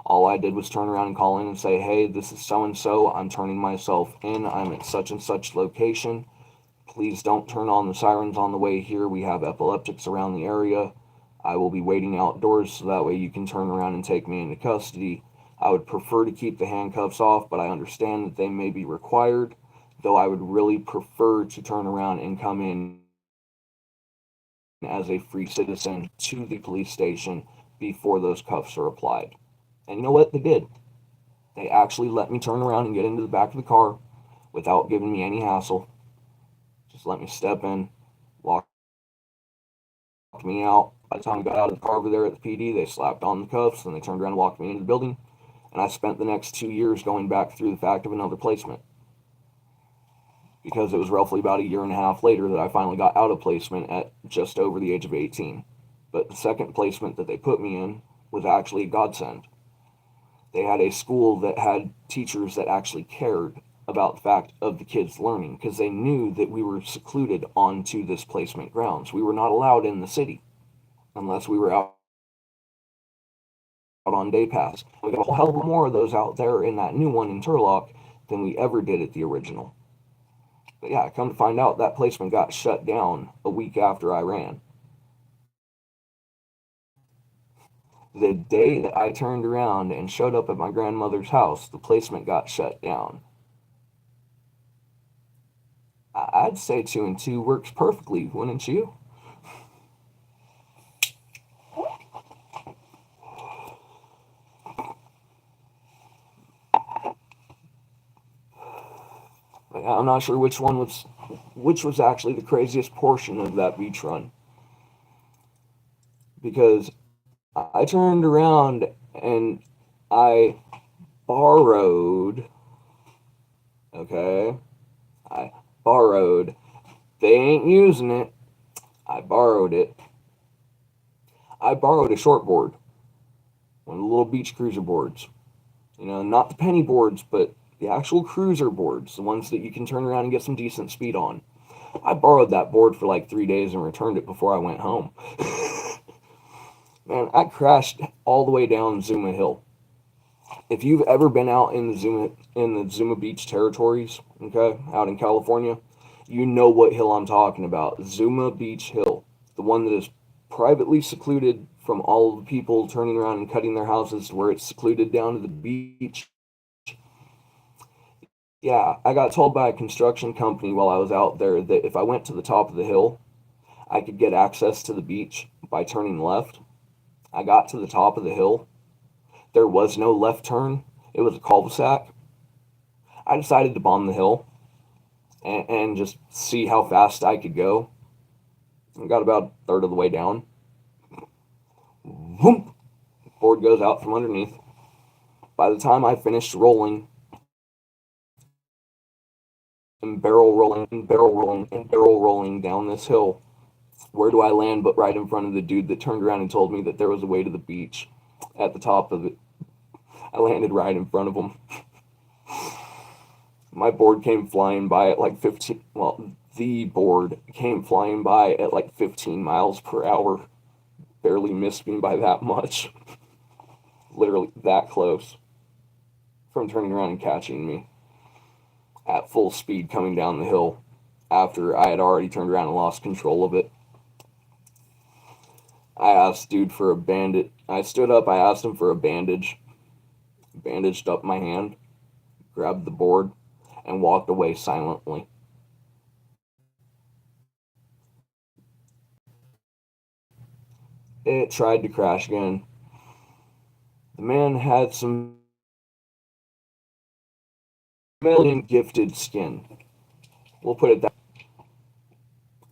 All I did was turn around and call in and say, hey, this is so-and-so. I'm turning myself in. I'm at such and such location. Please don't turn on the sirens on the way here. We have epileptics around the area. I will be waiting outdoors so that way you can turn around and take me into custody. I would prefer to keep the handcuffs off, but I understand that they may be required, though I would really prefer to turn around and come in as a free citizen to the police station before those cuffs are applied. And you know what? They did. They actually let me turn around and get into the back of the car without giving me any hassle. Just let me step in, walked me out. By the time I got out of the car over there at the PD, they slapped on the cuffs and they turned around and walked me into the building. And I spent the next 2 years going back through the fact of another placement. Because it was roughly about a year and a half later that I finally got out of placement at just over the age of 18. But the second placement that they put me in was actually a godsend. They had a school that had teachers that actually cared about the fact of the kids learning, because they knew that we were secluded onto this placement grounds. We were not allowed in the city unless we were out on day pass. We got a whole hell of more of those out there in that new one in Turlock than we ever did at the original. But yeah, come to find out, that placement got shut down a week after I ran. The day that I turned around and showed up at my grandmother's house, the placement got shut down. I'd say 2 and 2 works perfectly, wouldn't you? I'm not sure which was actually the craziest portion of that beach run. Because I turned around and I borrowed, okay? I borrowed. They ain't using it. I borrowed it. I borrowed a shortboard. One of the little beach cruiser boards. Not the penny boards, but the actual cruiser boards. The ones that you can turn around and get some decent speed on. I borrowed that board for like 3 days and returned it before I went home. Man, I crashed all the way down Zuma Hill. If you've ever been out in the Zuma Beach territories, okay, out in California, you know what hill I'm talking about. Zuma Beach Hill, the one that is privately secluded from all of the people turning around and cutting their houses to where it's secluded down to the beach. Yeah, I got told by a construction company while I was out there that if I went to the top of the hill, I could get access to the beach by turning left. I got to the top of the hill. There was no left turn. It was a cul-de-sac. I decided to bomb the hill and just see how fast I could go. I got about a third of the way down. Whoop! Board goes out from underneath. By the time I finished rolling, and barrel rolling down this hill, where do I land but right in front of the dude that turned around and told me that there was a way to the beach at the top of it. I landed right in front of him. My board came flying by at like 15, well, the board came flying by at like 15 miles per hour. Barely missed me by that much. Literally that close from turning around and catching me at full speed coming down the hill after I had already turned around and lost control of it. I asked dude for a bandage. I stood up, I asked him for a bandage. Bandaged up my hand, grabbed the board, and walked away silently. It tried to crash again. The man had some melanin gifted skin. We'll put it that.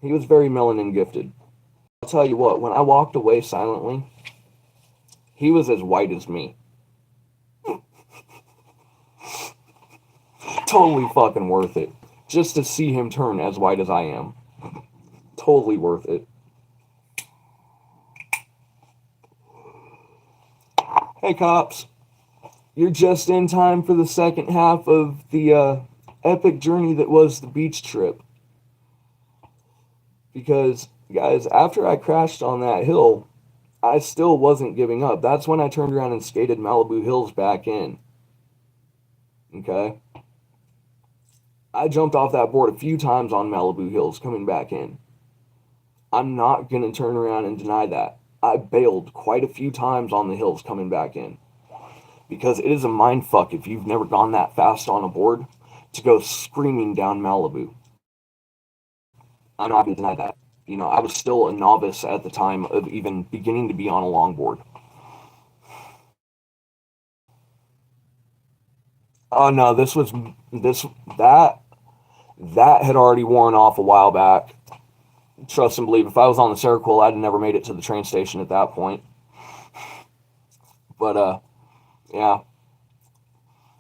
He was very melanin gifted. I'll tell you what, when I walked away silently, He was as white as me. Totally fucking worth it. Just to see him turn as white as I am. Totally worth it. Hey, cops. You're just in time for the second half of the epic journey that was the beach trip. Because, guys, after I crashed on that hill, I still wasn't giving up. That's when I turned around and skated Malibu Hills back in. Okay? I jumped off that board a few times on Malibu Hills coming back in. I'm not going to turn around and deny that. I bailed quite a few times on the hills coming back in. Because it is a mindfuck if you've never gone that fast on a board to go screaming down Malibu. I'm not going to deny that. You know, I was still a novice at the time of even beginning to be on a longboard. Oh no, that had already worn off a while back. Trust and believe, if I was on the Seroquel, I'd never made it to the train station at that point. But yeah.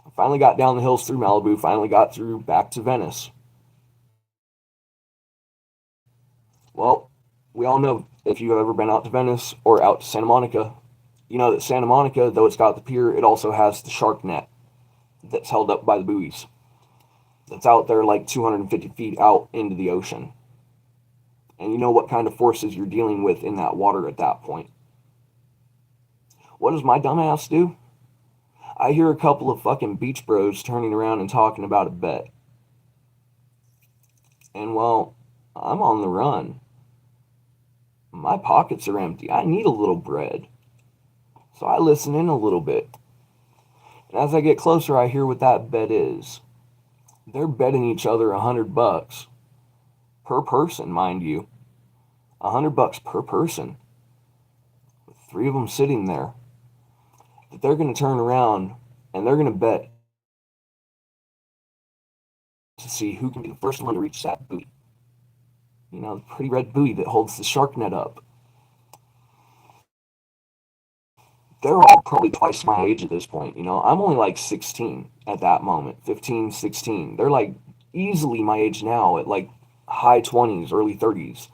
I finally got down the hills through Malibu, finally got through back to Venice. Well, we all know, if you've ever been out to Venice or out to Santa Monica, you know that Santa Monica, though it's got the pier, it also has the shark net that's held up by the buoys. That's out there like 250 feet out into the ocean. And you know what kind of forces you're dealing with in that water at that point. What does my dumbass do? I hear a couple of fucking beach bros turning around and talking about a bet. And well, I'm on the run. My pockets are empty. I need a little bread. So I listen in a little bit. And as I get closer, I hear what that bet is. They're betting each other $100 per person, mind you. $100 per person. With 3 of them sitting there. That they're going to turn around and they're going to bet to see who can be the first one to reach that buoy. You know, the pretty red buoy that holds the shark net up. They're all probably twice my age at this point. You know, I'm only like 16 at that moment, 15, 16. They're like easily my age now at like high 20s, early 30s.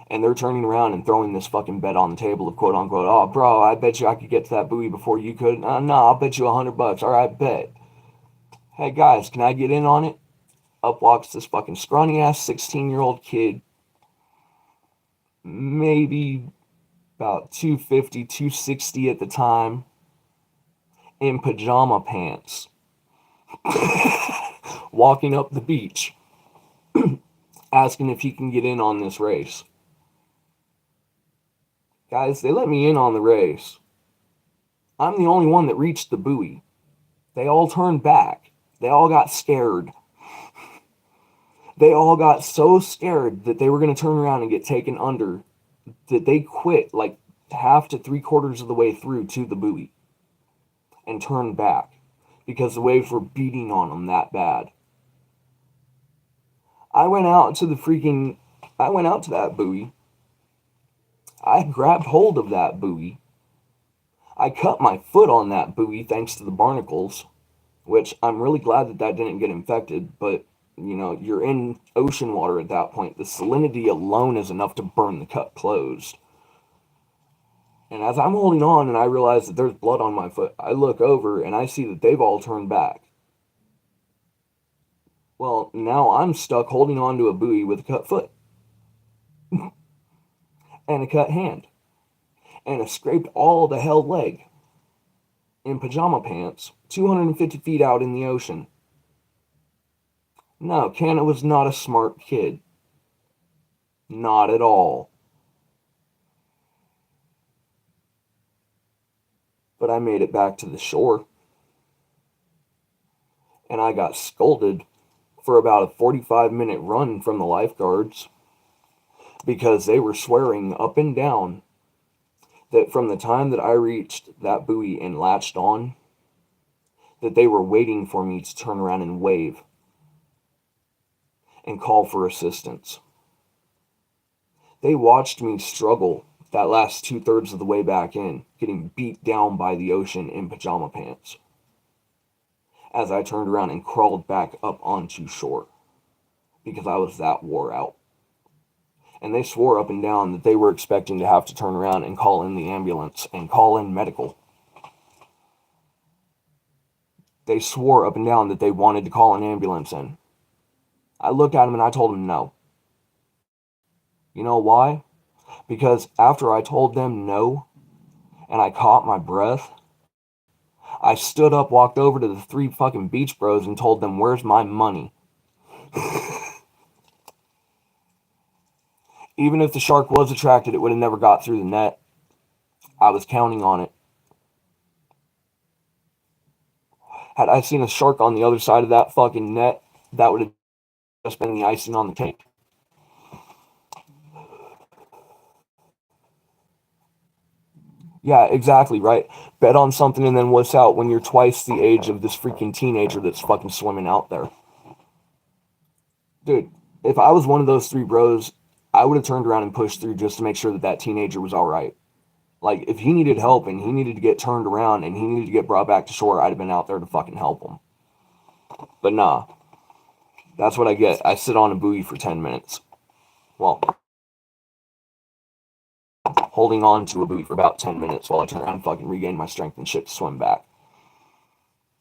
And they're turning around and throwing this fucking bet on the table of quote unquote, oh, bro, I bet you I could get to that buoy before you could. No, I'll bet you $100. All right, bet. Hey, guys, can I get in on it? Up walks this fucking scrawny ass 16-year-old kid. Maybe about 250, 260 at the time. In pajama pants. Walking up the beach. Asking if he can get in on this race. Guys, they let me in on the race. I'm the only one that reached the buoy. They all turned back. They all got scared. They all got so scared that they were going to turn around and get taken under that they quit like half to 3/4 of the way through to the buoy and turned back because the waves were beating on them that bad. I went out to that buoy. I grabbed hold of that buoy. I cut my foot on that buoy thanks to the barnacles, which I'm really glad that didn't get infected, but, you know, you're in ocean water at that point. The salinity alone is enough to burn the cut closed. And as I'm holding on and I realize that there's blood on my foot, I look over and I see that they've all turned back. Well, now I'm stuck holding on to a buoy with a cut foot. And a cut hand. And a scraped all the hell leg. In pajama pants, 250 feet out in the ocean. No, Canna was not a smart kid. Not at all. But I made it back to the shore. And I got scolded for about a 45-minute run from the lifeguards because they were swearing up and down that from the time that I reached that buoy and latched on, that they were waiting for me to turn around and wave and call for assistance. They watched me struggle that last 2/3 of the way back in, getting beat down by the ocean in pajama pants, as I turned around and crawled back up onto shore, because I was that wore out. And they swore up and down that they were expecting to have to turn around and call in the ambulance and call in medical. They swore up and down that they wanted to call an ambulance in. I looked at them and I told them no. You know why? Because after I told them no, and I caught my breath, I stood up, walked over to the 3 fucking beach bros and told them, "Where's my money?" Even if the shark was attracted, it would have never got through the net. I was counting on it. Had I seen a shark on the other side of that fucking net, that would have just been the icing on the cake. Yeah, exactly, right? Bet on something and then wuss out when you're twice the age of this freaking teenager that's fucking swimming out there. Dude, if I was one of those 3 bros, I would have turned around and pushed through just to make sure that that teenager was all right. Like, if he needed help and he needed to get turned around and he needed to get brought back to shore, I'd have been out there to fucking help him. But nah, that's what I get. I sit on a buoy for 10 minutes. Well, holding on to a buoy for about 10 minutes while I turn around and fucking regain my strength and shit to swim back.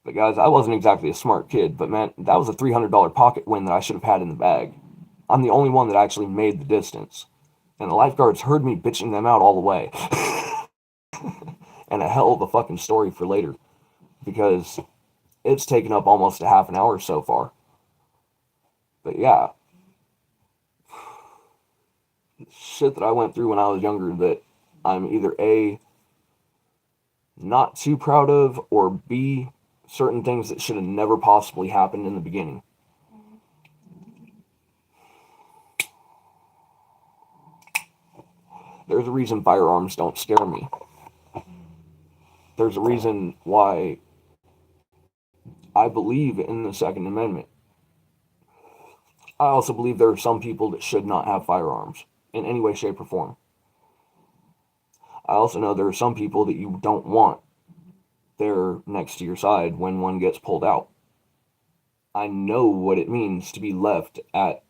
But guys, I wasn't exactly a smart kid, but man, that was a $300 pocket win that I should have had in the bag. I'm the only one that actually made the distance. And the lifeguards heard me bitching them out all the way. And a hell of a fucking story for later, because it's taken up almost a half an hour so far. But yeah, shit that I went through when I was younger that I'm either A, not too proud of, or B, certain things that should have never possibly happened in the beginning. There's a reason firearms don't scare me. There's a reason why I believe in the Second Amendment. I also believe there are some people that should not have firearms in any way, shape, or form. I also know there are some people that you don't want there next to your side when one gets pulled out. I know what it means to be left at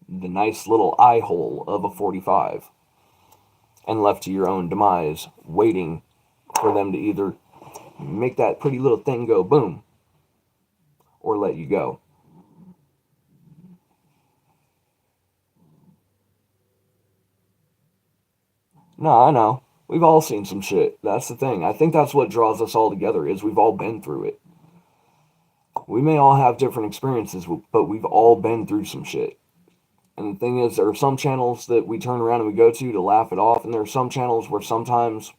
the nice little eye hole of a 45 and left to your own demise, waiting for them to either make that pretty little thing go boom or let you go. No, I know. We've all seen some shit. That's the thing. I think that's what draws us all together, is we've all been through it. We may all have different experiences, but we've all been through some shit. And the thing is, there are some channels that we turn around and we go to laugh it off, and there are some channels where sometimes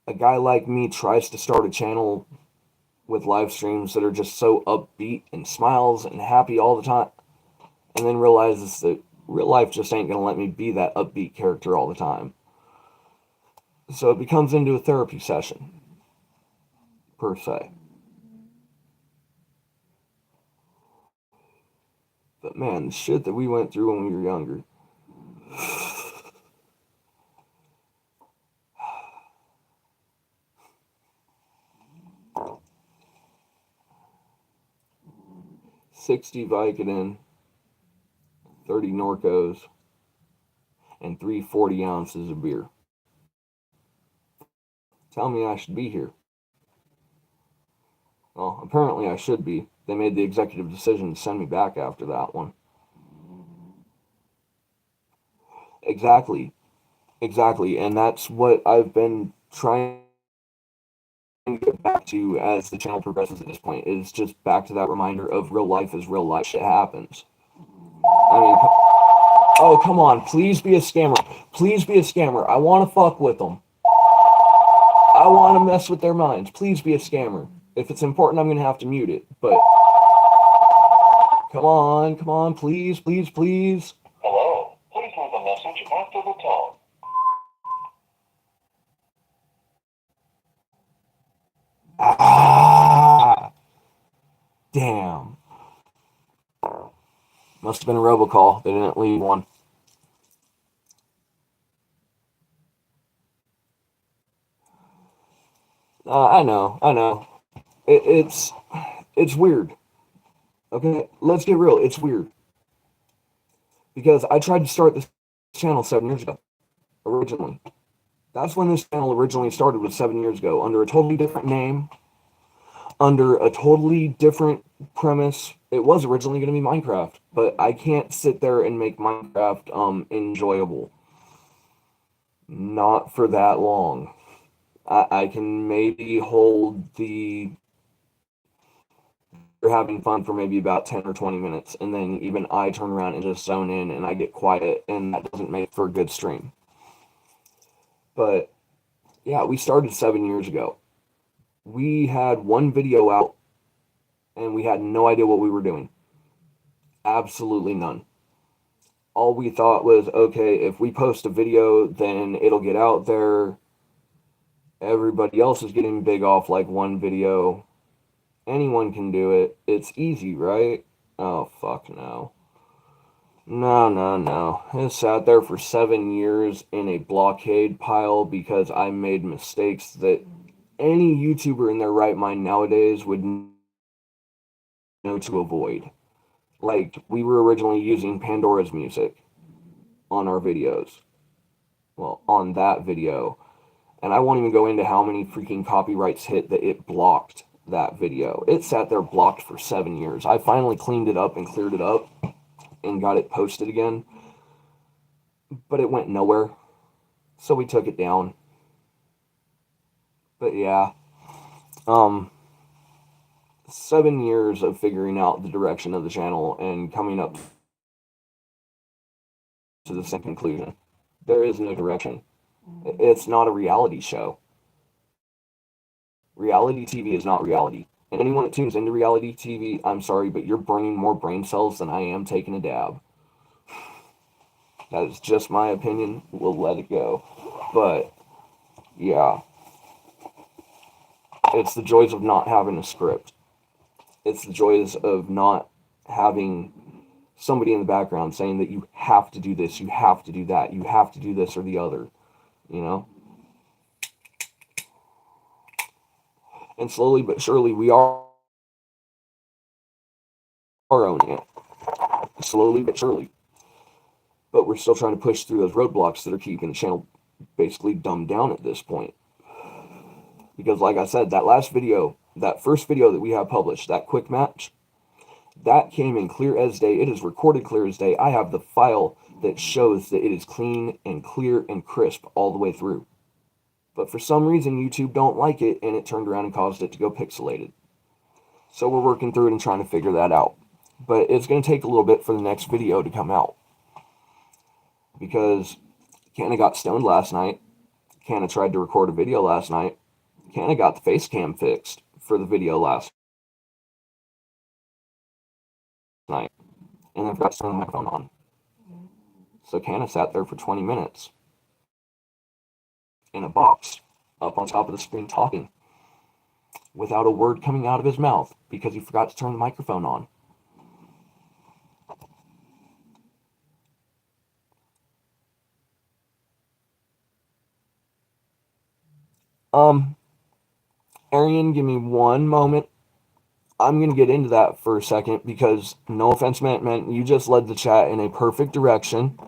a guy like me tries to start a channel with live streams that are just so upbeat and smiles and happy all the time, and then realizes that real life just ain't gonna let me be that upbeat character all the time. So it becomes into a therapy session, per se. But man, the shit that we went through when we were younger. $60 Vicodin, 30 Norcos, and 3 40 ounces of beer. Tell me I should be here. Well, apparently I should be. They made the executive decision to send me back after that one. Exactly. Exactly. And that's what I've been trying to get back to as the channel progresses at this point, is just back to that reminder of real life is real life. Shit happens. I mean, oh, come on. Please be a scammer. Please be a scammer. I want to fuck with them. I want to mess with their minds. Please be a scammer. If it's important, I'm going to have to mute it. But come on, please, please, please. Hello. Please leave a message after the tone. Ah, damn. Must have been a robocall. They didn't leave one. I know. It's weird. Okay, let's get real. It's weird because I tried to start this channel 7 years ago originally. That's when this channel originally started, was 7 years ago, under a totally different name, under a totally different premise. It was originally going to be Minecraft, but I can't sit there and make Minecraft enjoyable. Not for that long. I can maybe hold the you're having fun for maybe about 10 or 20 minutes, and then even I turn around and just zone in and I get quiet, and that doesn't make for a good stream. But yeah, we started 7 years ago. We had one video out and we had no idea what we were doing. Absolutely none. All we thought was, okay, if we post a video, then it'll get out there. Everybody else is getting big off like one video. Anyone can do it. It's easy, right? Oh, fuck no. No. It sat there for 7 years in a blockade pile because I made mistakes that any YouTuber in their right mind nowadays would know to avoid. Like, we were originally using Pandora's music on our videos. Well, on that video. And I won't even go into how many freaking copyrights hit that it blocked that video. It sat there blocked for 7 years. I finally cleaned it up and cleared it up and got it posted again. But it went nowhere. So we took it down. But yeah. 7 years of figuring out the direction of the channel and coming up to the same conclusion. There is no direction. It's not a reality show. Reality TV is not reality. And anyone that tunes into reality TV, I'm sorry, but you're burning more brain cells than I am taking a dab. That is just my opinion. We'll let it go. But, yeah. It's the joys of not having a script. It's the joys of not having somebody in the background saying that you have to do this, you have to do that, you have to do this or the other, you know? And slowly but surely we are owning it. Slowly but surely. But we're still trying to push through those roadblocks that are keeping the channel basically dumbed down at this point. Because like I said, that last video, that first video that we have published, that quick match, that came in clear as day. It is recorded clear as day. I have the file that shows that it is clean and clear and crisp all the way through. But for some reason, YouTube don't like it, and it turned around and caused it to go pixelated. So we're working through it and trying to figure that out. But it's going to take a little bit for the next video to come out. Because Canna got stoned last night. Canna tried to record a video last night. Canna got the face cam fixed for the video last night. And then forgot to turn the microphone on. So Canna sat there for 20 minutes in a box up on top of the screen talking without a word coming out of his mouth because he forgot to turn the microphone on. Arian, give me one moment. I'm going to get into that for a second because, no offense meant, you just led the chat in a perfect direction.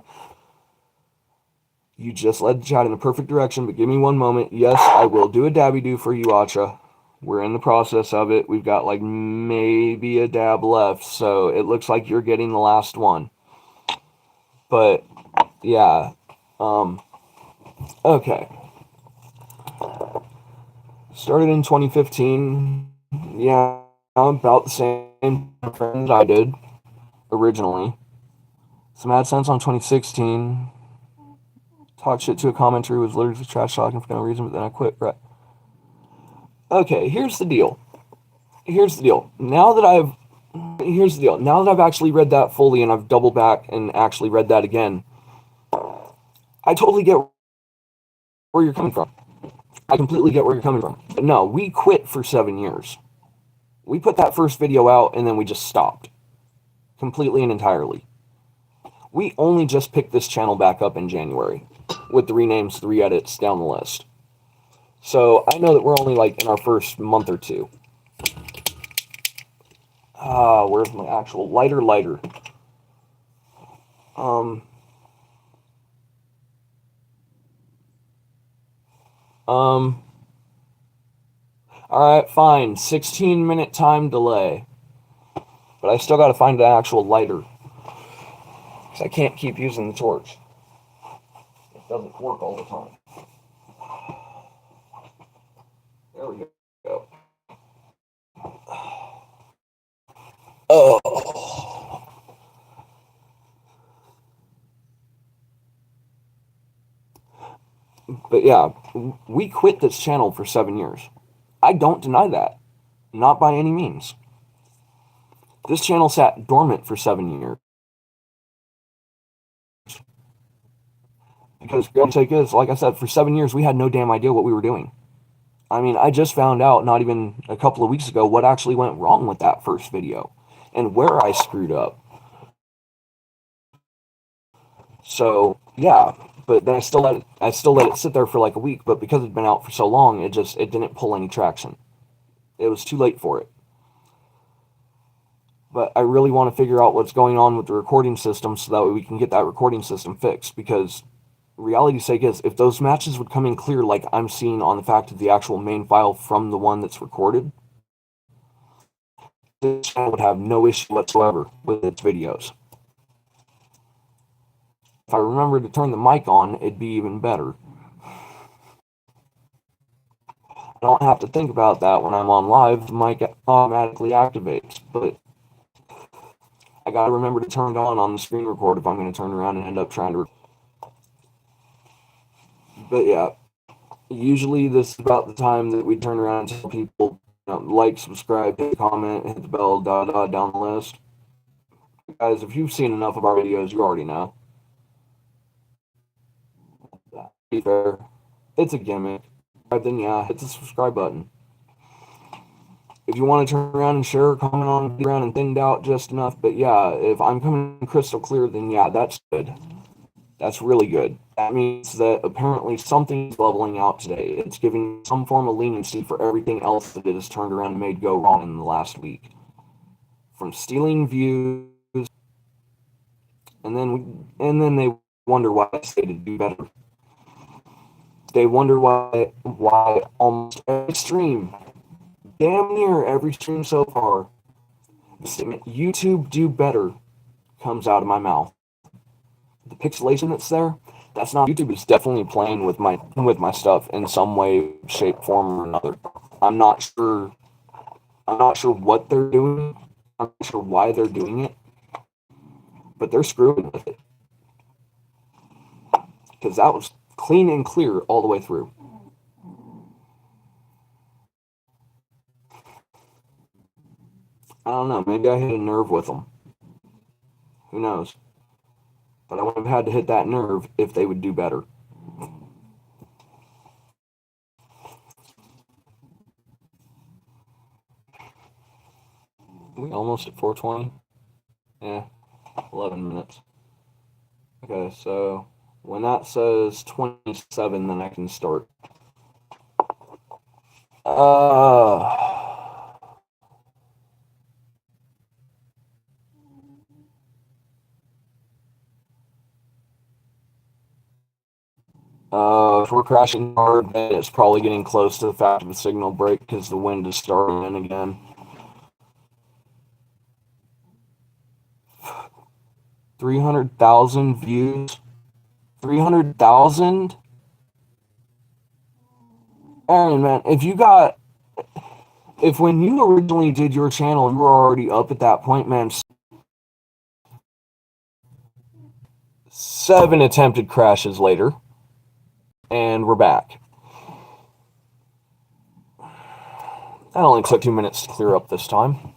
You just led the chat in a perfect direction, but give me one moment. Yes, I will do a dabby-do for you, Acha. We're in the process of it. We've got like maybe a dab left, so it looks like you're getting the last one. But, yeah. Okay. Started in 2015. Yeah, about the same friends I did originally. Some AdSense on 2016. Talked shit to a commenter who was literally trash talking for no reason, but then I quit. Right. Okay, here's the deal. Now that I've actually read that fully and I've doubled back and actually read that again, I totally get where you're coming from. I completely get where you're coming from. But no, we quit for 7 years. We put that first video out and then we just stopped. Completely and entirely. We only just picked this channel back up in January with the renames, the re-edits down the list. So I know that we're only like in our first month or two. Where's my actual lighter? Um, um, alright, fine. 16-minute time delay. But I still gotta find an actual lighter. Because I can't keep using the torch. It doesn't work all the time. There we go. Oh. But yeah, we quit this channel for 7 years. I don't deny that. Not by any means. This channel sat dormant for 7 years. Because the take is, like I said, for 7 years we had no damn idea what we were doing. I mean, I just found out not even a couple of weeks ago what actually went wrong with that first video and where I screwed up. So yeah, but then I still let it sit there for like a week. But because it'd been out for so long, it didn't pull any traction. It was too late for it. But I really want to figure out what's going on with the recording system so that way we can get that recording system fixed. Because reality's sake is, if those matches would come in clear like I'm seeing on the fact of the actual main file from the one that's recorded, this channel would have no issue whatsoever with its videos. If I remember to turn the mic on, it'd be even better. I don't have to think about that when I'm on live. The mic automatically activates, but I gotta remember to turn it on the screen record if I'm going to turn around and end up trying to. But yeah, usually this is about the time that we turn around and tell people, like, subscribe, hit comment, hit the bell, down the list. Guys, if you've seen enough of our videos, you already know. To be fair, it's a gimmick. Then yeah, hit the subscribe button. If you want to turn around and share or comment on it around and thinned out just enough, but yeah, if I'm coming crystal clear, then yeah, that's good. That's really good. That means that apparently something's leveling out today. It's giving some form of leniency for everything else that it has turned around and made go wrong in the last week. From stealing views, and then they wonder why I say to do better. They wonder why almost every stream, damn near every stream so far, the statement YouTube do better comes out of my mouth. The pixelation that's there, that's not YouTube. Is definitely playing with my stuff in some way, shape, form, or another. I'm not sure what they're doing. I'm not sure why they're doing it, but they're screwing with it because that was clean and clear all the way through. I don't know. Maybe I hit a nerve with them. Who knows? But I would have had to hit that nerve if they would do better. We almost at 420. Yeah, 11 minutes. Okay, so when that says 27, then I can start. If we're crashing hard, then it's probably getting close to the fact of a signal break because the wind is starting in again. 300,000 views. 300,000? Aaron, man, if when you originally did your channel, you were already up at that point, man. 7 attempted crashes later, and we're back. That only took 2 minutes to clear up this time.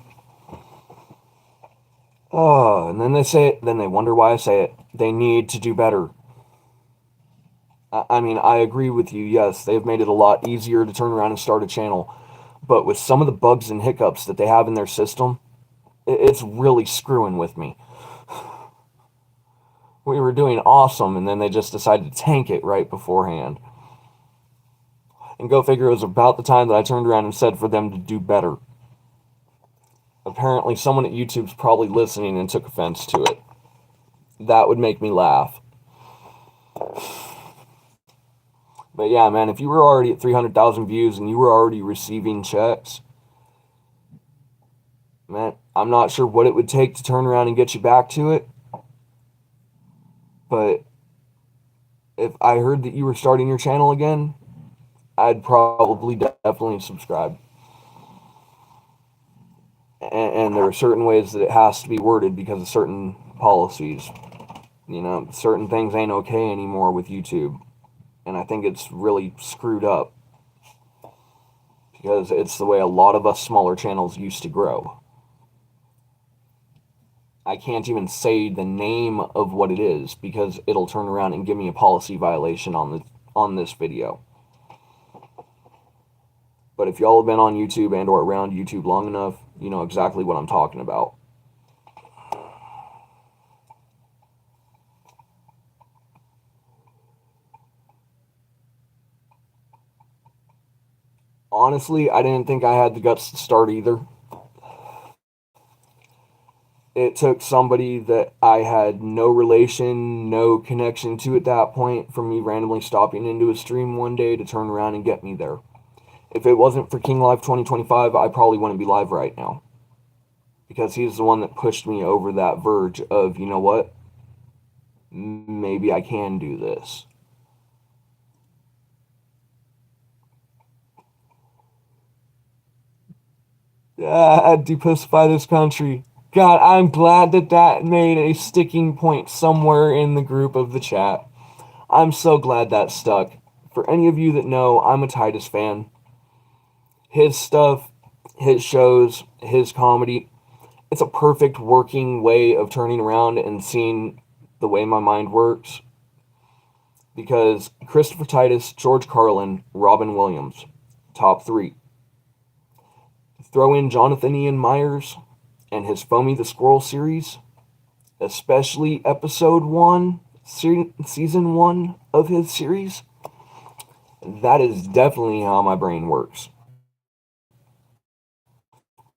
Oh, and then they say it, then they wonder why I say it. They need to do better. I mean, I agree with you. Yes, they've made it a lot easier to turn around and start a channel. But with some of the bugs and hiccups that they have in their system, it's really screwing with me. We were doing awesome, and then they just decided to tank it right beforehand. And go figure, it was about the time that I turned around and said for them to do better. Apparently someone at YouTube's probably listening and took offense to it. That would make me laugh. But yeah, man, if you were already at 300,000 views and you were already receiving checks, man, I'm not sure what it would take to turn around and get you back to it. But if I heard that you were starting your channel again, I'd probably definitely subscribe. And there are certain ways that it has to be worded because of certain policies. You know, certain things ain't okay anymore with YouTube. And I think it's really screwed up. Because it's the way a lot of us smaller channels used to grow. I can't even say the name of what it is because it'll turn around and give me a policy violation on this video. But if y'all have been on YouTube and or around YouTube long enough, you know exactly what I'm talking about. Honestly, I didn't think I had the guts to start either. It took somebody that I had no relation, no connection to at that point for me randomly stopping into a stream one day to turn around and get me there. If it wasn't for King Live 2025, I probably wouldn't be live right now. Because he's the one that pushed me over that verge of, you know what? Maybe I can do this. Depussify this country. God, I'm glad that made a sticking point somewhere in the group of the chat. I'm so glad that stuck. For any of you that know, I'm a Titus fan. His stuff, his shows, his comedy, it's a perfect working way of turning around and seeing the way my mind works. Because Christopher Titus, George Carlin, Robin Williams, top 3. Throw in Jonathan Ian Myers and his Foamy the Squirrel series, especially episode 1, season 1 of his series. That is definitely how my brain works.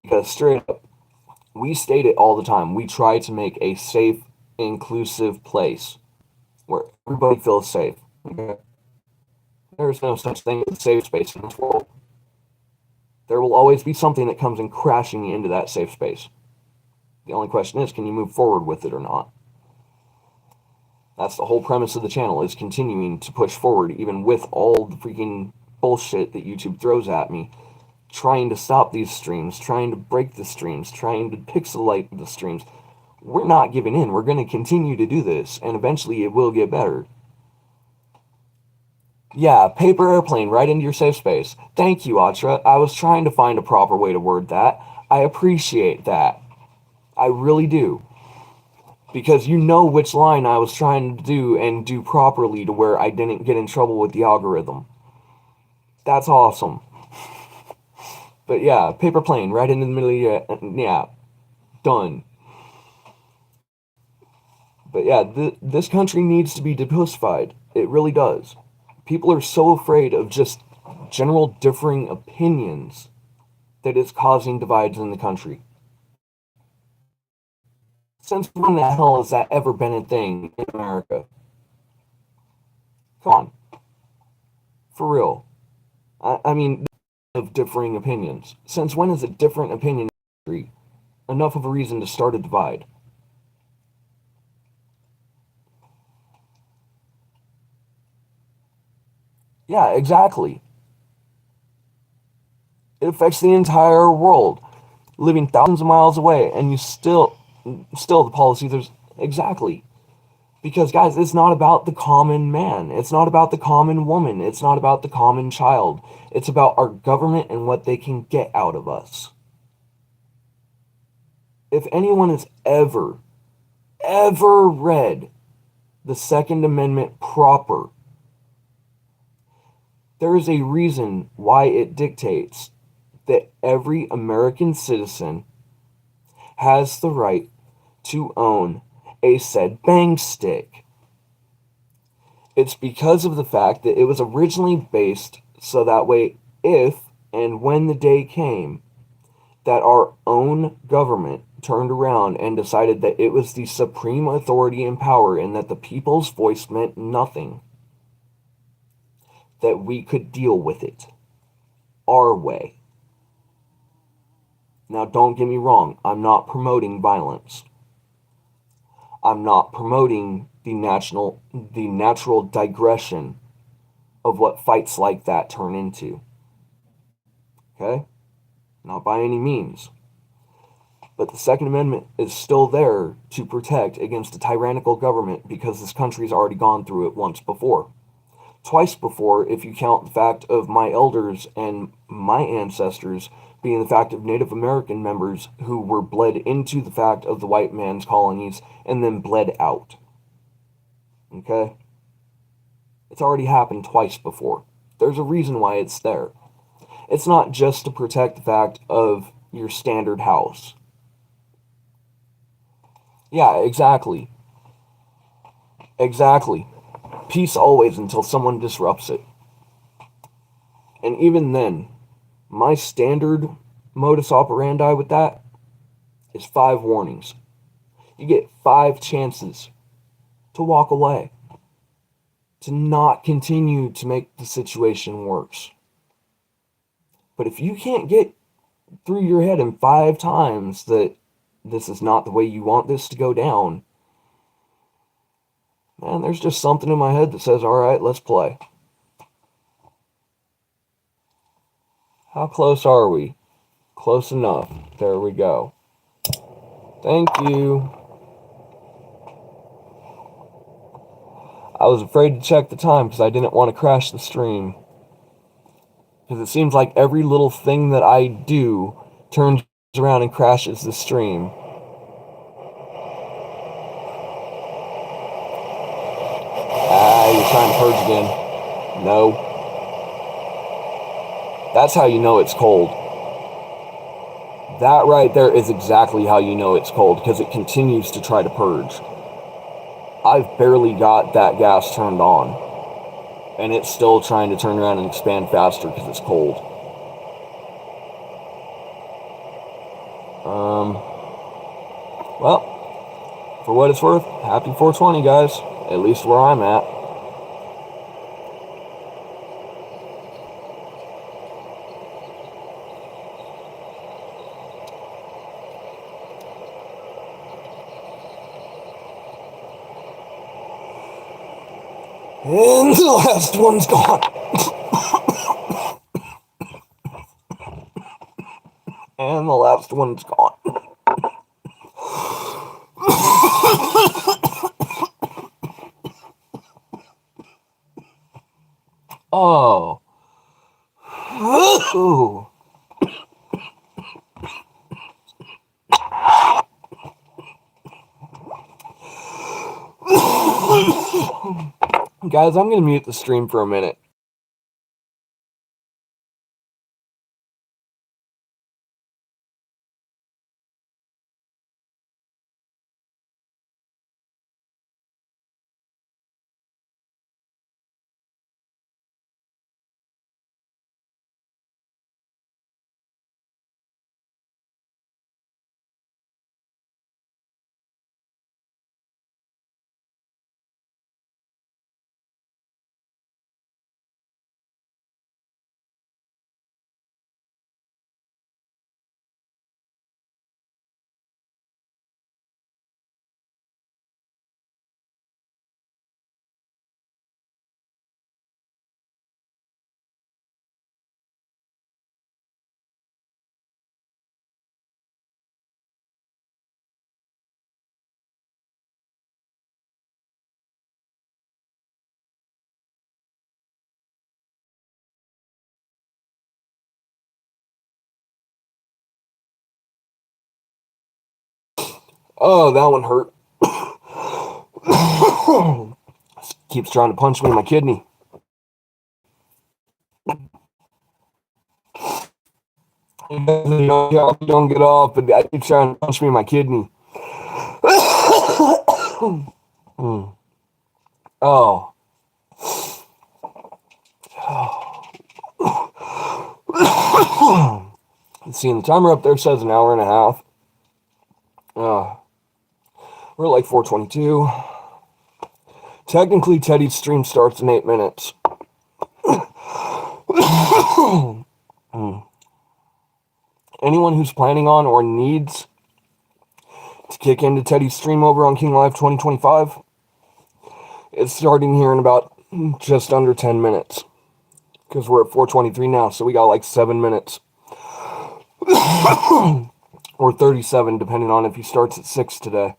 Because straight up, we state it all the time. We try to make a safe, inclusive place where everybody feels safe. Okay? There's no such thing as a safe space in this world. There will always be something that comes in crashing into that safe space. The only question is, can you move forward with it or not? That's the whole premise of the channel, is continuing to push forward, even with all the freaking bullshit that YouTube throws at me. Trying to stop these streams, trying to break the streams, trying to pixelate the streams. We're not giving in. We're going to continue to do this, and eventually it will get better. Yeah, paper airplane right into your safe space. Thank you, Atra. I was trying to find a proper way to word that. I appreciate that. I really do. Because you know which line I was trying to do and do properly to where I didn't get in trouble with the algorithm. That's awesome. But yeah, paper plane right into the middle of your... Yeah, done. But yeah, this country needs to be depussified. It really does. People are so afraid of just general differing opinions that it's causing divides in the country. Since when the hell has that ever been a thing in America? Come on. For real. I mean, of differing opinions. Since when is a different opinion enough of a reason to start a divide? Yeah, exactly. It affects the entire world. Living thousands of miles away, and you still the policy, there's... Exactly. Because, guys, it's not about the common man. It's not about the common woman. It's not about the common child. It's about our government and what they can get out of us. If anyone has ever read the Second Amendment proper, there is a reason why it dictates that every American citizen has the right to own a said bang stick. It's because of the fact that it was originally based So that way, if and when the day came that our own government turned around and decided that it was the supreme authority and power and that the people's voice meant nothing, that we could deal with it our way. Now, don't get me wrong, I'm not promoting violence. I'm not promoting the natural digression of what fights like that turn into. Okay? Not by any means. But the Second Amendment is still there to protect against a tyrannical government because this country's already gone through it once before. Twice before, if you count the fact of my elders and my ancestors being the fact of Native American members who were bled into the fact of the white man's colonies and then bled out. Okay? It's already happened twice before. There's a reason why it's there. It's not just to protect the fact of your standard house. Yeah, exactly. Exactly. Peace always until someone disrupts it. And even then, my standard modus operandi with that is 5 warnings. You get 5 chances to walk away, to not continue to make the situation worse. But if you can't get through your head in 5 times that this is not the way you want this to go down, man, there's just something in my head that says, all right, let's play. How close are we? Close enough. There we go. Thank you. I was afraid to check the time because I didn't want to crash the stream. Because it seems like every little thing that I do turns around and crashes the stream. You're trying to purge again. No. That's how you know it's cold. That right there is exactly how you know it's cold, because it continues to try to purge. I've barely got that gas turned on, and it's still trying to turn around and expand faster because it's cold. Well, for what it's worth, happy 420, guys. At least where I'm at. And the last one's gone. And the last one's gone. Oh. Ooh. Guys, I'm going to mute the stream for a minute. Oh, that one hurt. Keeps trying to punch me in my kidney. Don't get off, but I keep trying to punch me in my kidney. Oh. See, the timer up there says an hour and a half. We're at like 4:22. Technically, Teddy's stream starts in 8 minutes. Anyone who's planning on or needs to kick into Teddy's stream over on King Live 2025, it's starting here in about just under 10 minutes. Because we're at 4:23 now, so we got like 7 minutes. Or 37, depending on if he starts at 6 today.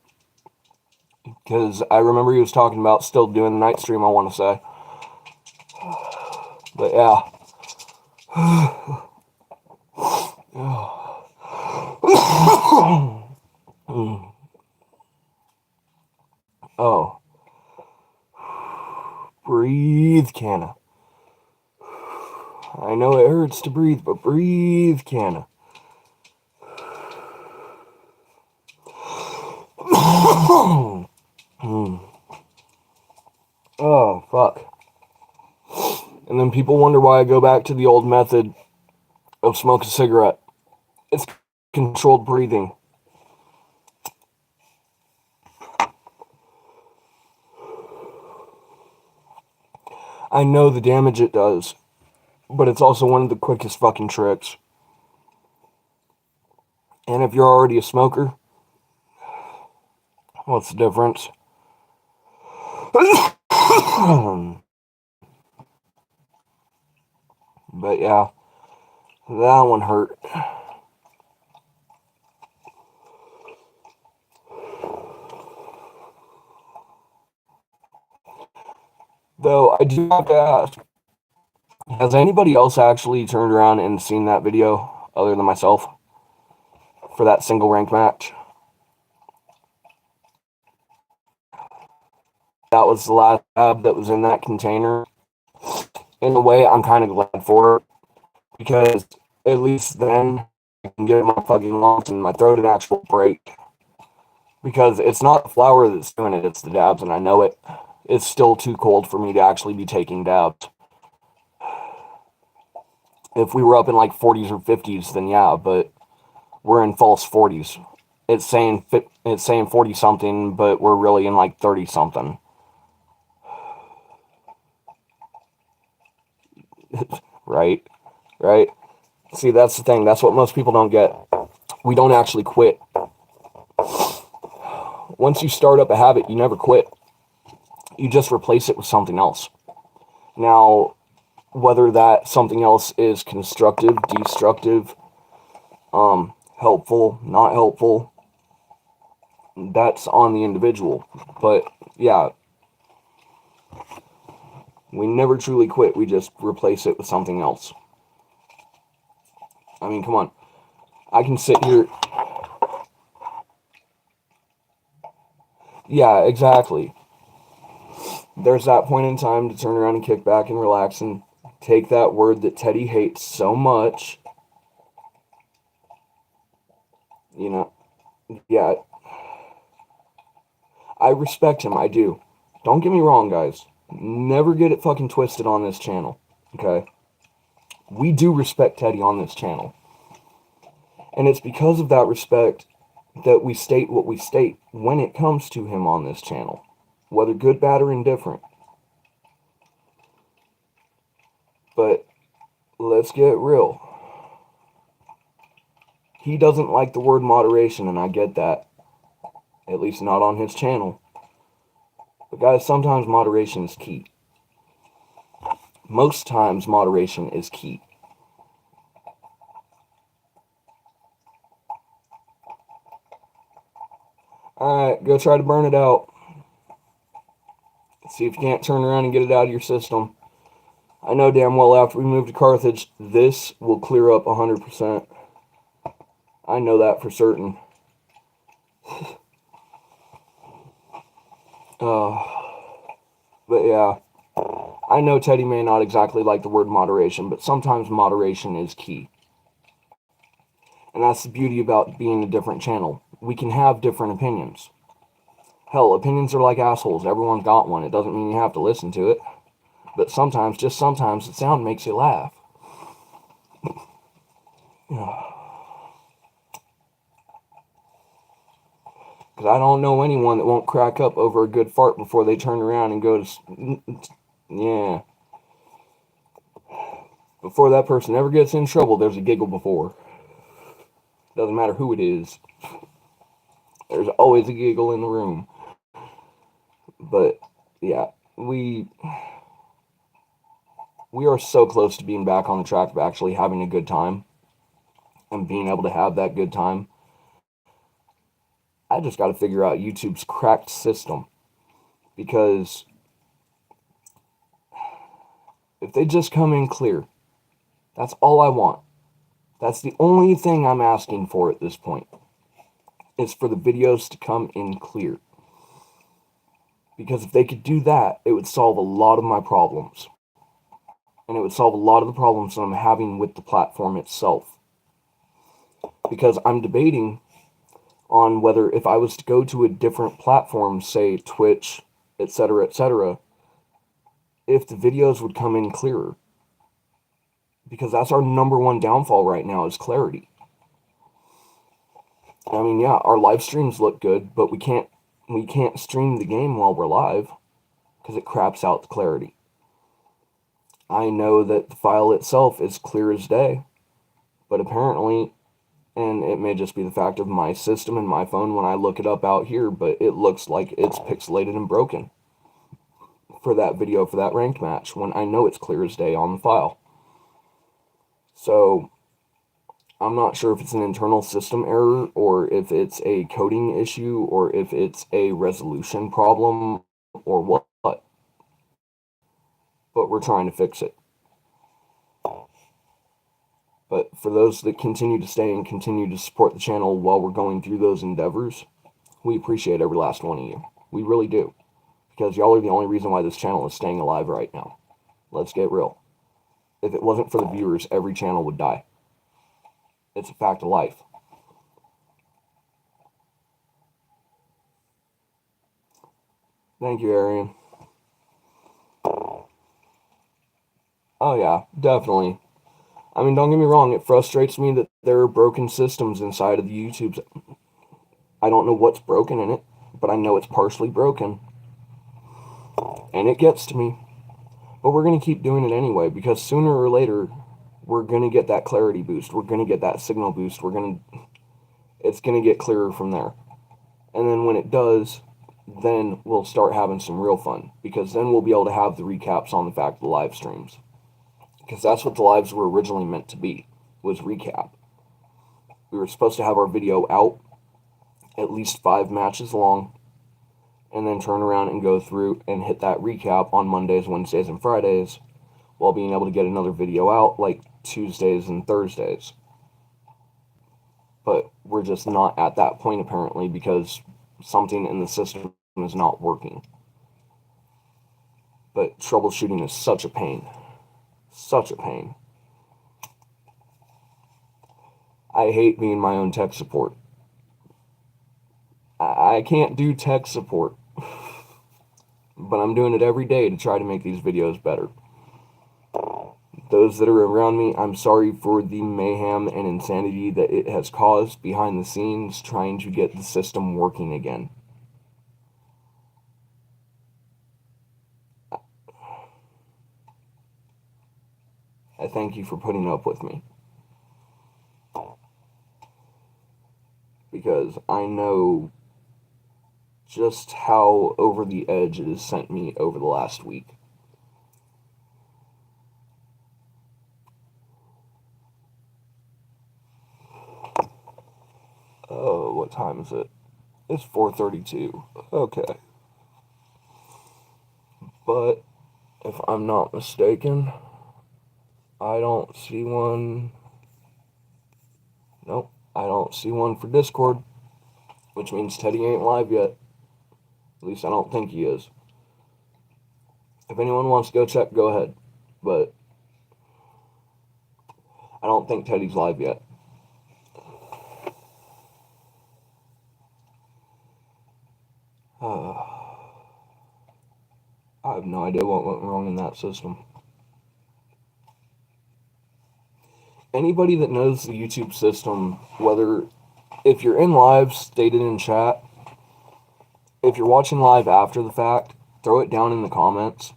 Because I remember he was talking about still doing the night stream, I want to say. But yeah. Oh. Breathe, Canna. I know it hurts to breathe, but breathe, Canna. Oh, fuck. And then people wonder why I go back to the old method of smoke a cigarette. It's controlled breathing. I know the damage it does, but it's also one of the quickest fucking tricks. And if you're already a smoker, what's the difference? But yeah, that one hurt. Though I do have to ask, has anybody else actually turned around and seen that video other than myself for that single rank match? That was the last tab that was in that container. In a way, I'm kind of glad for it, because at least then I can get my fucking lungs and my throat an actual break. Because it's not the flour that's doing it, it's the dabs, and I know it. It's still too cold for me to actually be taking dabs. If we were up in like 40s or 50s, then yeah, but we're in false 40s. It's saying 40 something, but we're really in like 30 something. Right? See, that's the thing. That's what most people don't get. We don't actually quit. Once you start up a habit, you never quit. You just replace it with something else. Now, whether that something else is constructive, destructive, helpful, not helpful, that's on the individual. But yeah, we never truly quit. We just replace it with something else. I mean, come on. I can sit here. Yeah, exactly. There's that point in time to turn around and kick back and relax and take that word that Teddy hates so much. You know, yeah. I respect him, I do. Don't get me wrong, guys. Never get it fucking twisted on this channel, okay? We do respect Teddy on this channel. And it's because of that respect that we state what we state when it comes to him on this channel. Whether good, bad, or indifferent. But let's get real. He doesn't like the word moderation, and I get that. At least not on his channel. But guys, sometimes moderation is key. Most times moderation is key. Alright, go try to burn it out. See if you can't turn around and get it out of your system. I know damn well after we move to Carthage, this will clear up 100%. I know that for certain. But yeah, I know Teddy may not exactly like the word moderation, but sometimes moderation is key. And that's the beauty about being a different channel. We can have different opinions. Hell, opinions are like assholes. Everyone's got one. It doesn't mean you have to listen to it. But sometimes, just sometimes, the sound makes you laugh. I don't know anyone that won't crack up over a good fart before they turn around and go to, yeah. Before that person ever gets in trouble, there's a giggle before. Doesn't matter who it is. There's always a giggle in the room. But, yeah, we are so close to being back on the track of actually having a good time and being able to have that good time. I just got to figure out YouTube's cracked system, because if they just come in clear, that's all I want. That's the only thing I'm asking for at this point, is for the videos to come in clear. Because if they could do that, it would solve a lot of my problems. And it would solve a lot of the problems that I'm having with the platform itself. Because I'm debating on whether, if I was to go to a different platform, say Twitch, etc., if the videos would come in clearer. Because that's our number one downfall right now, is clarity. I mean, yeah, our live streams look good, but we can't stream the game while we're live because it craps out the clarity. I know that the file itself is clear as day, but apparently, and it may just be the fact of my system and my phone when I look it up out here, but it looks like it's pixelated and broken for that video, for that ranked match, when I know it's clear as day on the file. So I'm not sure if it's an internal system error, or if it's a coding issue, or if it's a resolution problem, or what. But we're trying to fix it. But for those that continue to stay and continue to support the channel while we're going through those endeavors, we appreciate every last one of you. We really do. Because y'all are the only reason why this channel is staying alive right now. Let's get real. If it wasn't for the viewers, every channel would die. It's a fact of life. Thank you, Arian. Oh yeah, definitely. I mean, don't get me wrong, it frustrates me that there are broken systems inside of the YouTube's. I don't know what's broken in it, but I know it's partially broken. And it gets to me. But we're going to keep doing it anyway, because sooner or later, we're going to get that clarity boost. We're going to get that signal boost. It's going to get clearer from there. And then when it does, then we'll start having some real fun, because then we'll be able to have the recaps on the fact of the live streams. Because that's what the lives were originally meant to be, was recap. We were supposed to have our video out at least 5 matches long, and then turn around and go through and hit that recap on Mondays, Wednesdays, and Fridays, while being able to get another video out like Tuesdays and Thursdays. But we're just not at that point, apparently, because something in the system is not working. But troubleshooting is such a pain. Such a pain. I hate being my own tech support. I can't do tech support. But I'm doing it every day to try to make these videos better. Those that are around me, I'm sorry for the mayhem and insanity that it has caused behind the scenes trying to get the system working again. I thank you for putting up with me. Because I know just how over the edge it has sent me over the last week. Oh, what time is it? It's 4:32. Okay. But if I'm not mistaken, I don't see one. Nope, I don't see one for Discord, which means Teddy ain't live yet. At least I don't think he is. If anyone wants to go check, go ahead. But I don't think Teddy's live yet. I have no idea what went wrong in that system. anybody that knows the YouTube system, whether if you're in live, state it in chat. If you're watching live after the fact, throw it down in the comments.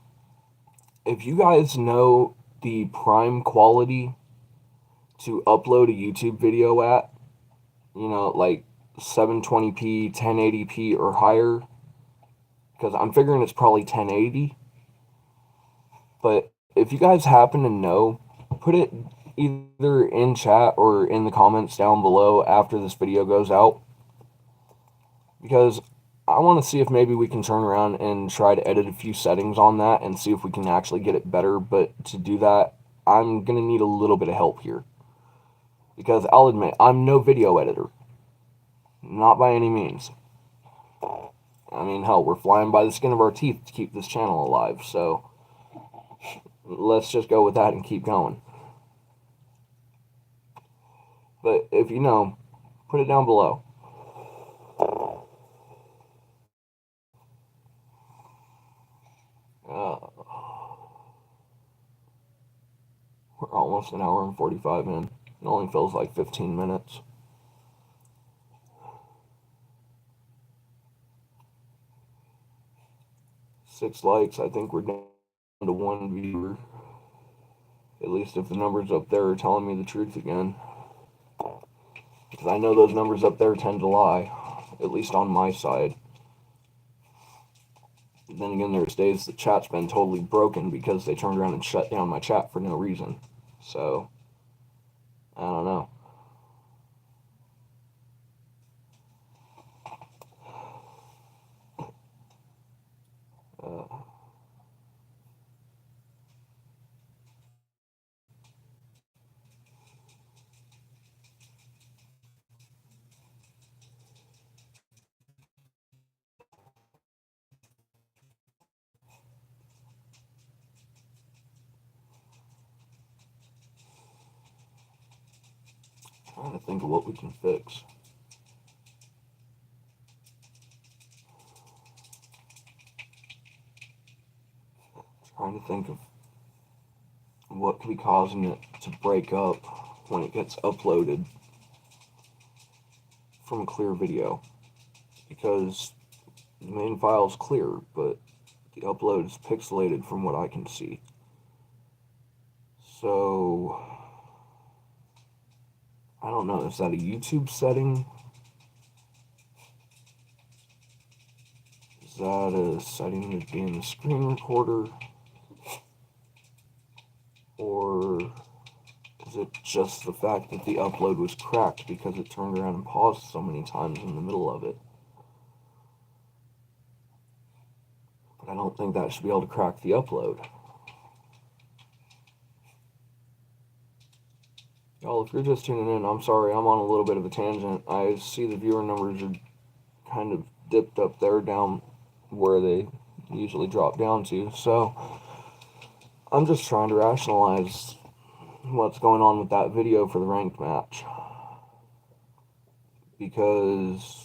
If you guys know the prime quality to upload a YouTube video at, like 720p, 1080p, or higher, because I'm figuring it's probably 1080. But if you guys happen to know, put it either in chat or in the comments down below after this video goes out, because I want to see if maybe we can turn around and try to edit a few settings on that and see if we can actually get it better. But to do that, I'm going to need a little bit of help here, because I'll admit, I'm no video editor. Not by any means. I mean, hell, we're flying by the skin of our teeth to keep this channel alive, so let's just go with that and keep going. But if you know, put it down below. We're almost an hour and 45 in. It only feels like 15 minutes. Six likes. I think we're down to one viewer. At least if the numbers up there are telling me the truth again. Because I know those numbers up there tend to lie. At least on my side. Then again, there's days the chat's been totally broken because they turned around and shut down my chat for no reason. So, I don't know. Trying to think of what we can fix. Trying to think of what could be causing it to break up when it gets uploaded from a clear video. Because the main file is clear, but the upload is pixelated from what I can see. So, I don't know, is that a YouTube setting? Is that a setting to be in the screen recorder? Or is it just the fact that the upload was cracked because it turned around and paused so many times in the middle of it? But I don't think that should be able to crack the upload. Y'all, if you're just tuning in, I'm sorry, I'm on a little bit of a tangent. I see the viewer numbers are kind of dipped up there down where they usually drop down to, so I'm just trying to rationalize what's going on with that video for the ranked match, because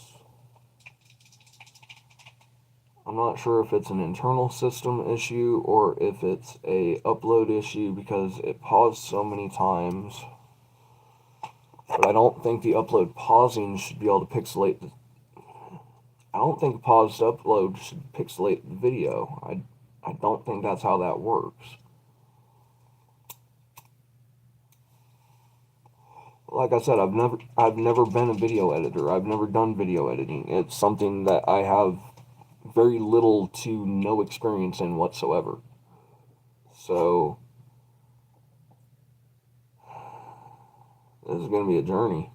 I'm not sure if it's an internal system issue or if it's a upload issue, because it paused so many times. But I don't think the upload pausing should be able to pixelate the... I don't think a paused upload should pixelate the video. I don't think that's how that works. Like I said, I've never been a video editor. I've never done video editing. It's something that I have very little to no experience in whatsoever. So, this is going to be a journey.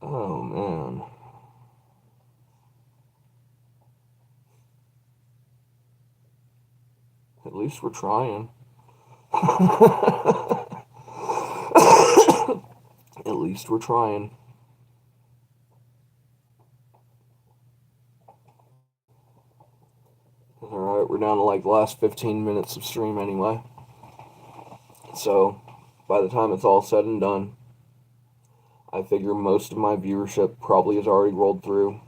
Oh man. At least we're trying. At least we're trying. Alright, we're down to like the last 15 minutes of stream anyway. So, by the time it's all said and done, I figure most of my viewership probably has already rolled through.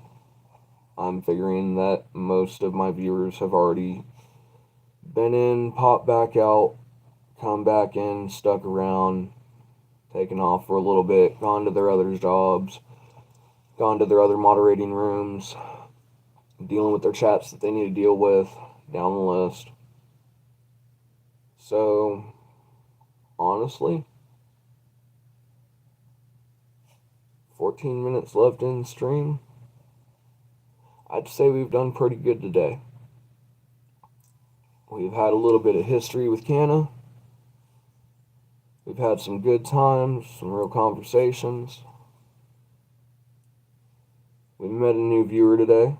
I'm figuring that most of my viewers have already been in, popped back out, come back in, stuck around, taken off for a little bit, gone to their other jobs, gone to their other moderating rooms, dealing with their chats that they need to deal with, down the list. So, honestly, 14 minutes left in the stream. I'd say we've done pretty good today. We've had a little bit of history with Canna. We've had some good times, some real conversations. We met a new viewer today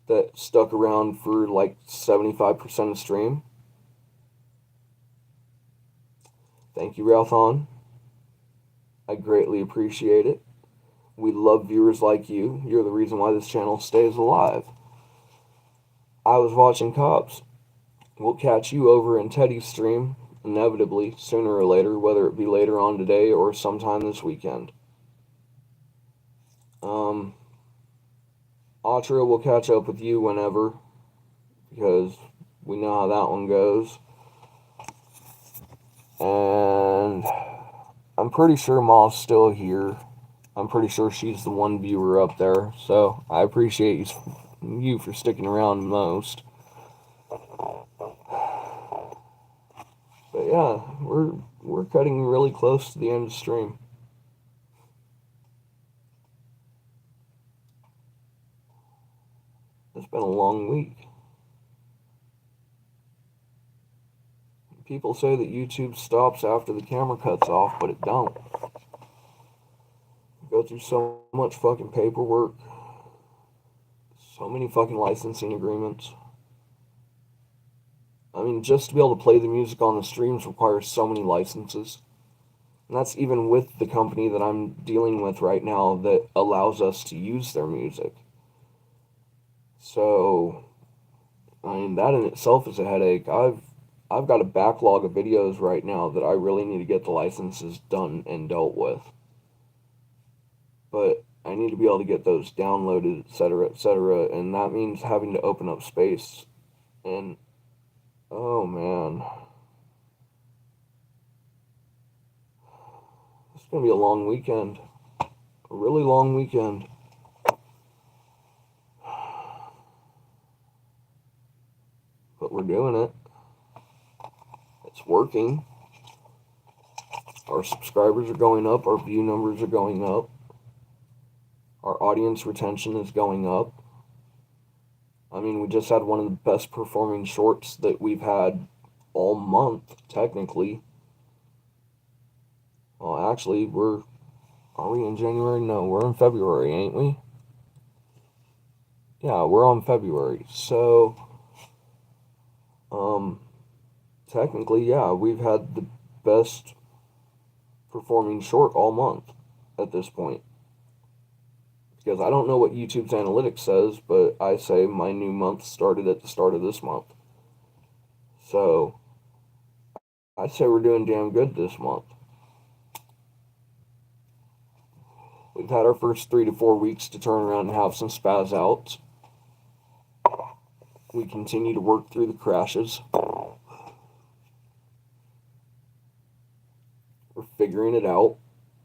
that stuck around for like 75% of stream. Thank you, Ralphon. I greatly appreciate it. We love viewers like you. You're the reason why this channel stays alive. I was watching Cops. We'll catch you over in Teddy's stream, inevitably, sooner or later, whether it be later on today or sometime this weekend. Atra will catch up with you whenever, because we know how that one goes. And I'm pretty sure Ma's still here. I'm pretty sure she's the one viewer up there, so I appreciate you for sticking around most. But yeah, we're cutting really close to the end of the stream. It's been a long week. People say that YouTube stops after the camera cuts off, but it don't. You go through so much fucking paperwork, so many fucking licensing agreements. I mean, just to be able to play the music on the streams requires so many licenses. And that's even with the company that I'm dealing with right now that allows us to use their music. So, I mean, that in itself is a headache. I've got a backlog of videos right now that I really need to get the licenses done and dealt with. But I need to be able to get those downloaded, etc., and that means having to open up space. And, oh man. It's going to be a long weekend. A really long weekend. But we're doing it. It's working. Our subscribers are going up. Our view numbers are going up. Our audience retention is going up. I mean, we just had one of the best performing shorts that we've had all month, technically. Well, actually, are we in January? No, we're in February, ain't we? Yeah, we're on February. So, technically, yeah, we've had the best performing short all month at this point. Because I don't know what YouTube's analytics says, but I say my new month started at the start of this month. So, I'd say we're doing damn good this month. We've had our first 3 to 4 weeks to turn around and have some spaz outs. We continue to work through the crashes. We're figuring it out.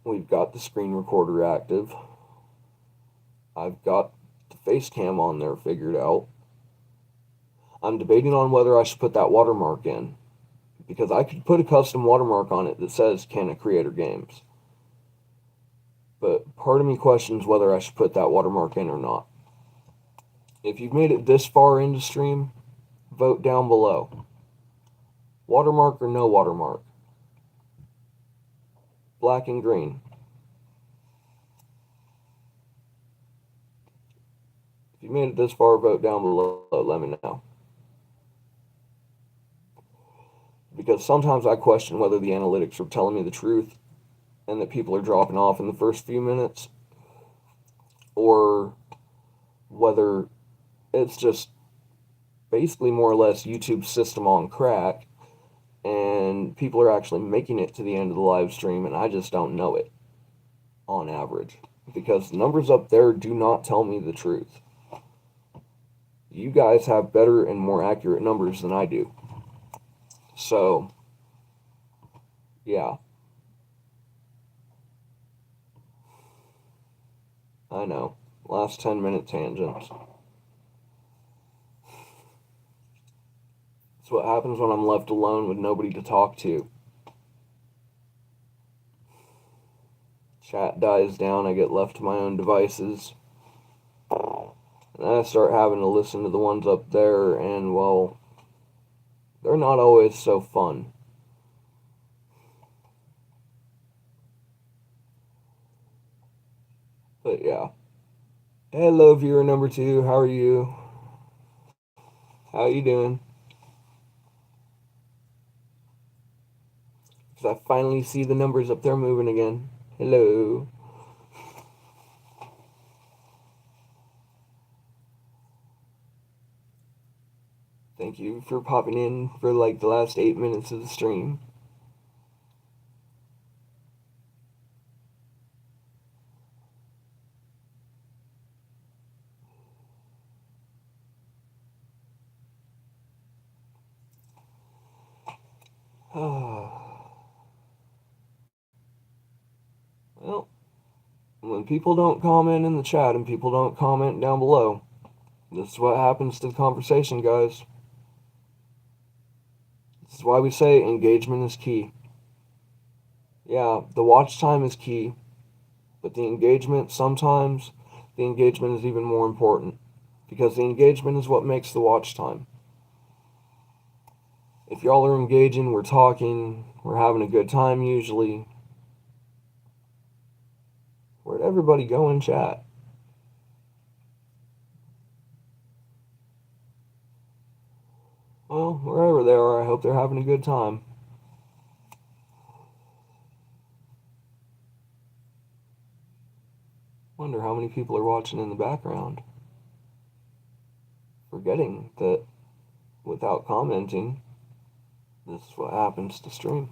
We've got the screen recorder active. I've got the face cam on there figured out. I'm debating on whether I should put that watermark in, because I could put a custom watermark on it that says Canna Creator Games. But part of me questions whether I should put that watermark in or not. If you've made it this far into stream, vote down below. Watermark or no watermark? Black and green. If you made it this far, vote down below. Let me know. Because sometimes I question whether the analytics are telling me the truth and that people are dropping off in the first few minutes, or whether it's just basically more or less YouTube's system on crack and people are actually making it to the end of the live stream and I just don't know it on average. because the numbers up there do not tell me the truth. You guys have better and more accurate numbers than I do. So, yeah. I know. Last 10-minute tangents. That's what happens when I'm left alone with nobody to talk to. Chat dies down, I get left to my own devices. And then I start having to listen to the ones up there, and, well, they're not always so fun. But yeah. Hello, viewer number 2. How are you? How you doing? Because I finally see the numbers up there moving again. Hello. Thank you for popping in for like the last 8 minutes of the stream. Well, when people don't comment in the chat and people don't comment down below, this is what happens to the conversation, guys. This is why we say engagement is key. Yeah, the watch time is key, but the engagement, sometimes the engagement is even more important, because the engagement is what makes the watch time. If y'all are engaging, we're talking, we're having a good time usually. Where'd everybody go in chat? Well, wherever they are, I hope they're having a good time. Wonder how many people are watching in the background. Forgetting that without commenting, this is what happens to stream.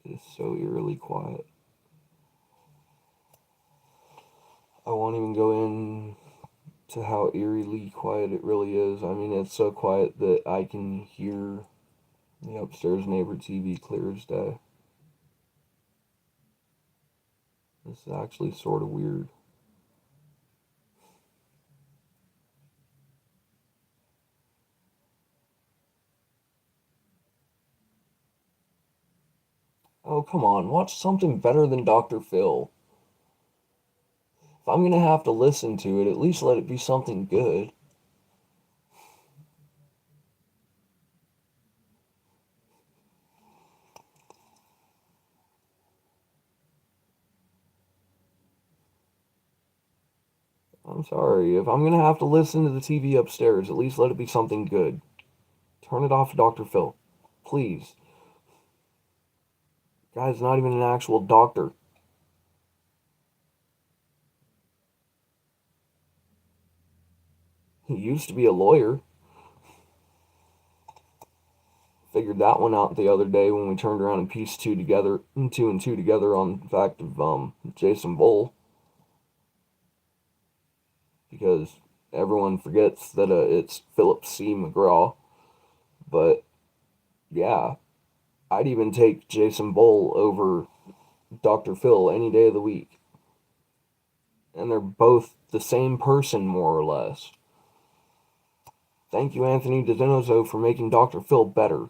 It is so eerily quiet. I won't even go in to how eerily quiet it really is. I mean, it's so quiet that I can hear the upstairs neighbor TV clear as day. This is actually sort of weird. Oh, come on, watch something better than Dr. Phil. If I'm gonna have to listen to it, at least let it be something good. I'm sorry, if I'm gonna have to listen to the TV upstairs, at least let it be something good. Turn it off to Dr. Phil. Please. Guy's not even an actual doctor. He used to be a lawyer. Figured that one out the other day when we turned around and pieced two and two together on the fact of Jason Bull. Because everyone forgets that it's Philip C. McGraw. But yeah, I'd even take Jason Bull over Dr. Phil any day of the week. And they're both the same person, more or less. Thank you, Anthony DiDonoso, for making Dr. Phil better.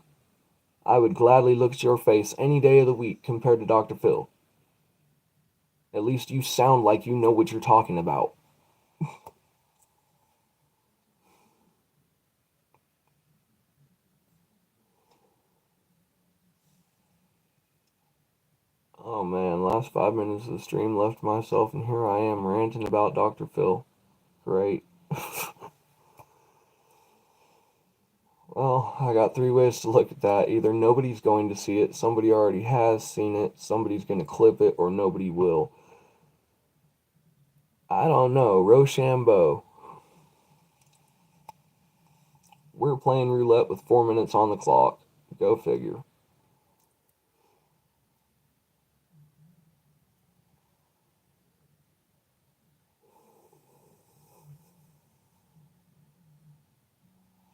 I would gladly look at your face any day of the week compared to Dr. Phil. At least you sound like you know what you're talking about. Oh man, last 5 minutes of the stream left myself, and here I am ranting about Dr. Phil. Great. Well, I got 3 ways to look at that. Either nobody's going to see it, somebody already has seen it, somebody's going to clip it, or nobody will. I don't know. Rochambeau. We're playing roulette with 4 minutes on the clock. Go figure.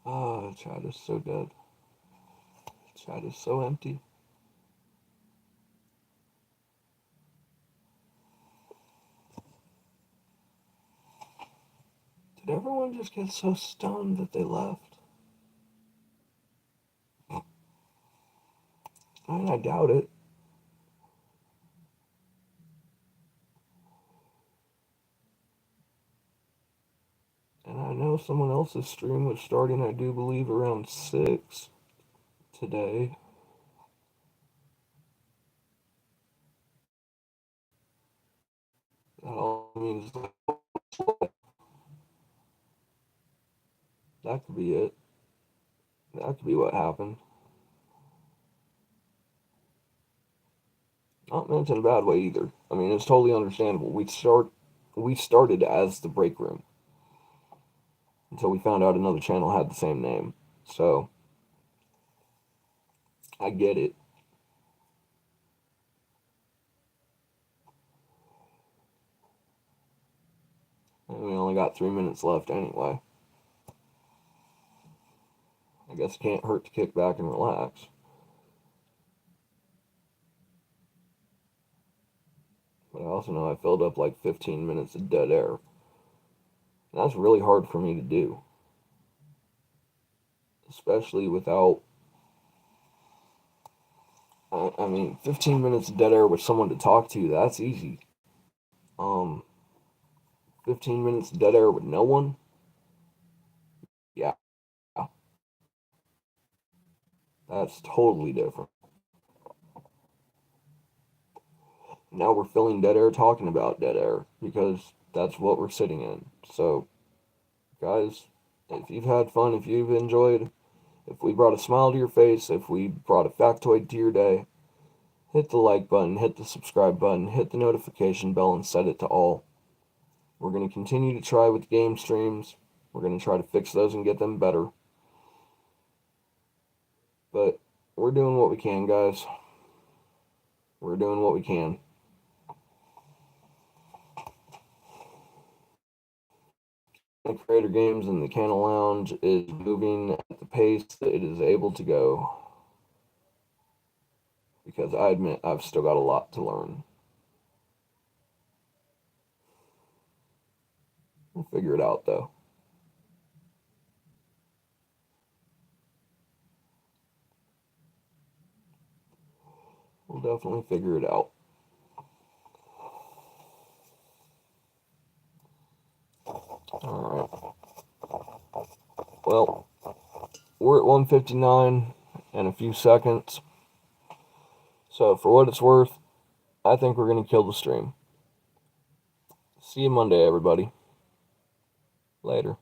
Oh, chat is so dead. Chat is so empty. Did everyone just get so stoned that they left? I mean, I doubt it. And I know someone else's stream was starting, I do believe, around 6 today. That all means that could be it. That could be what happened. Not meant in a bad way either. I mean, it's totally understandable. We started as the break room until we found out another channel had the same name. So I get it. And we only got 3 minutes left anyway. I guess it can't hurt to kick back and relax. But I also know I filled up like 15 minutes of dead air. And that's really hard for me to do. Especially without... I mean, 15 minutes of dead air with someone to talk to, that's easy. 15 minutes of dead air with no one? Yeah. That's totally different. Now we're filling dead air talking about dead air because that's what we're sitting in. So, guys, if you've had fun, if you've enjoyed, if we brought a smile to your face, if we brought a factoid to your day, hit the like button, hit the subscribe button, hit the notification bell, and set it to all. We're going to continue to try with game streams. We're going to try to fix those and get them better. But we're doing what we can, guys. We're doing what we can. Creator Games and the Canna Lounge is moving at the pace that it is able to go. Because I admit I've still got a lot to learn. We'll figure it out, though. We'll definitely figure it out. Alright. Well, we're at 1:59 and a few seconds. So, for what it's worth, I think we're going to kill the stream. See you Monday, everybody. Later.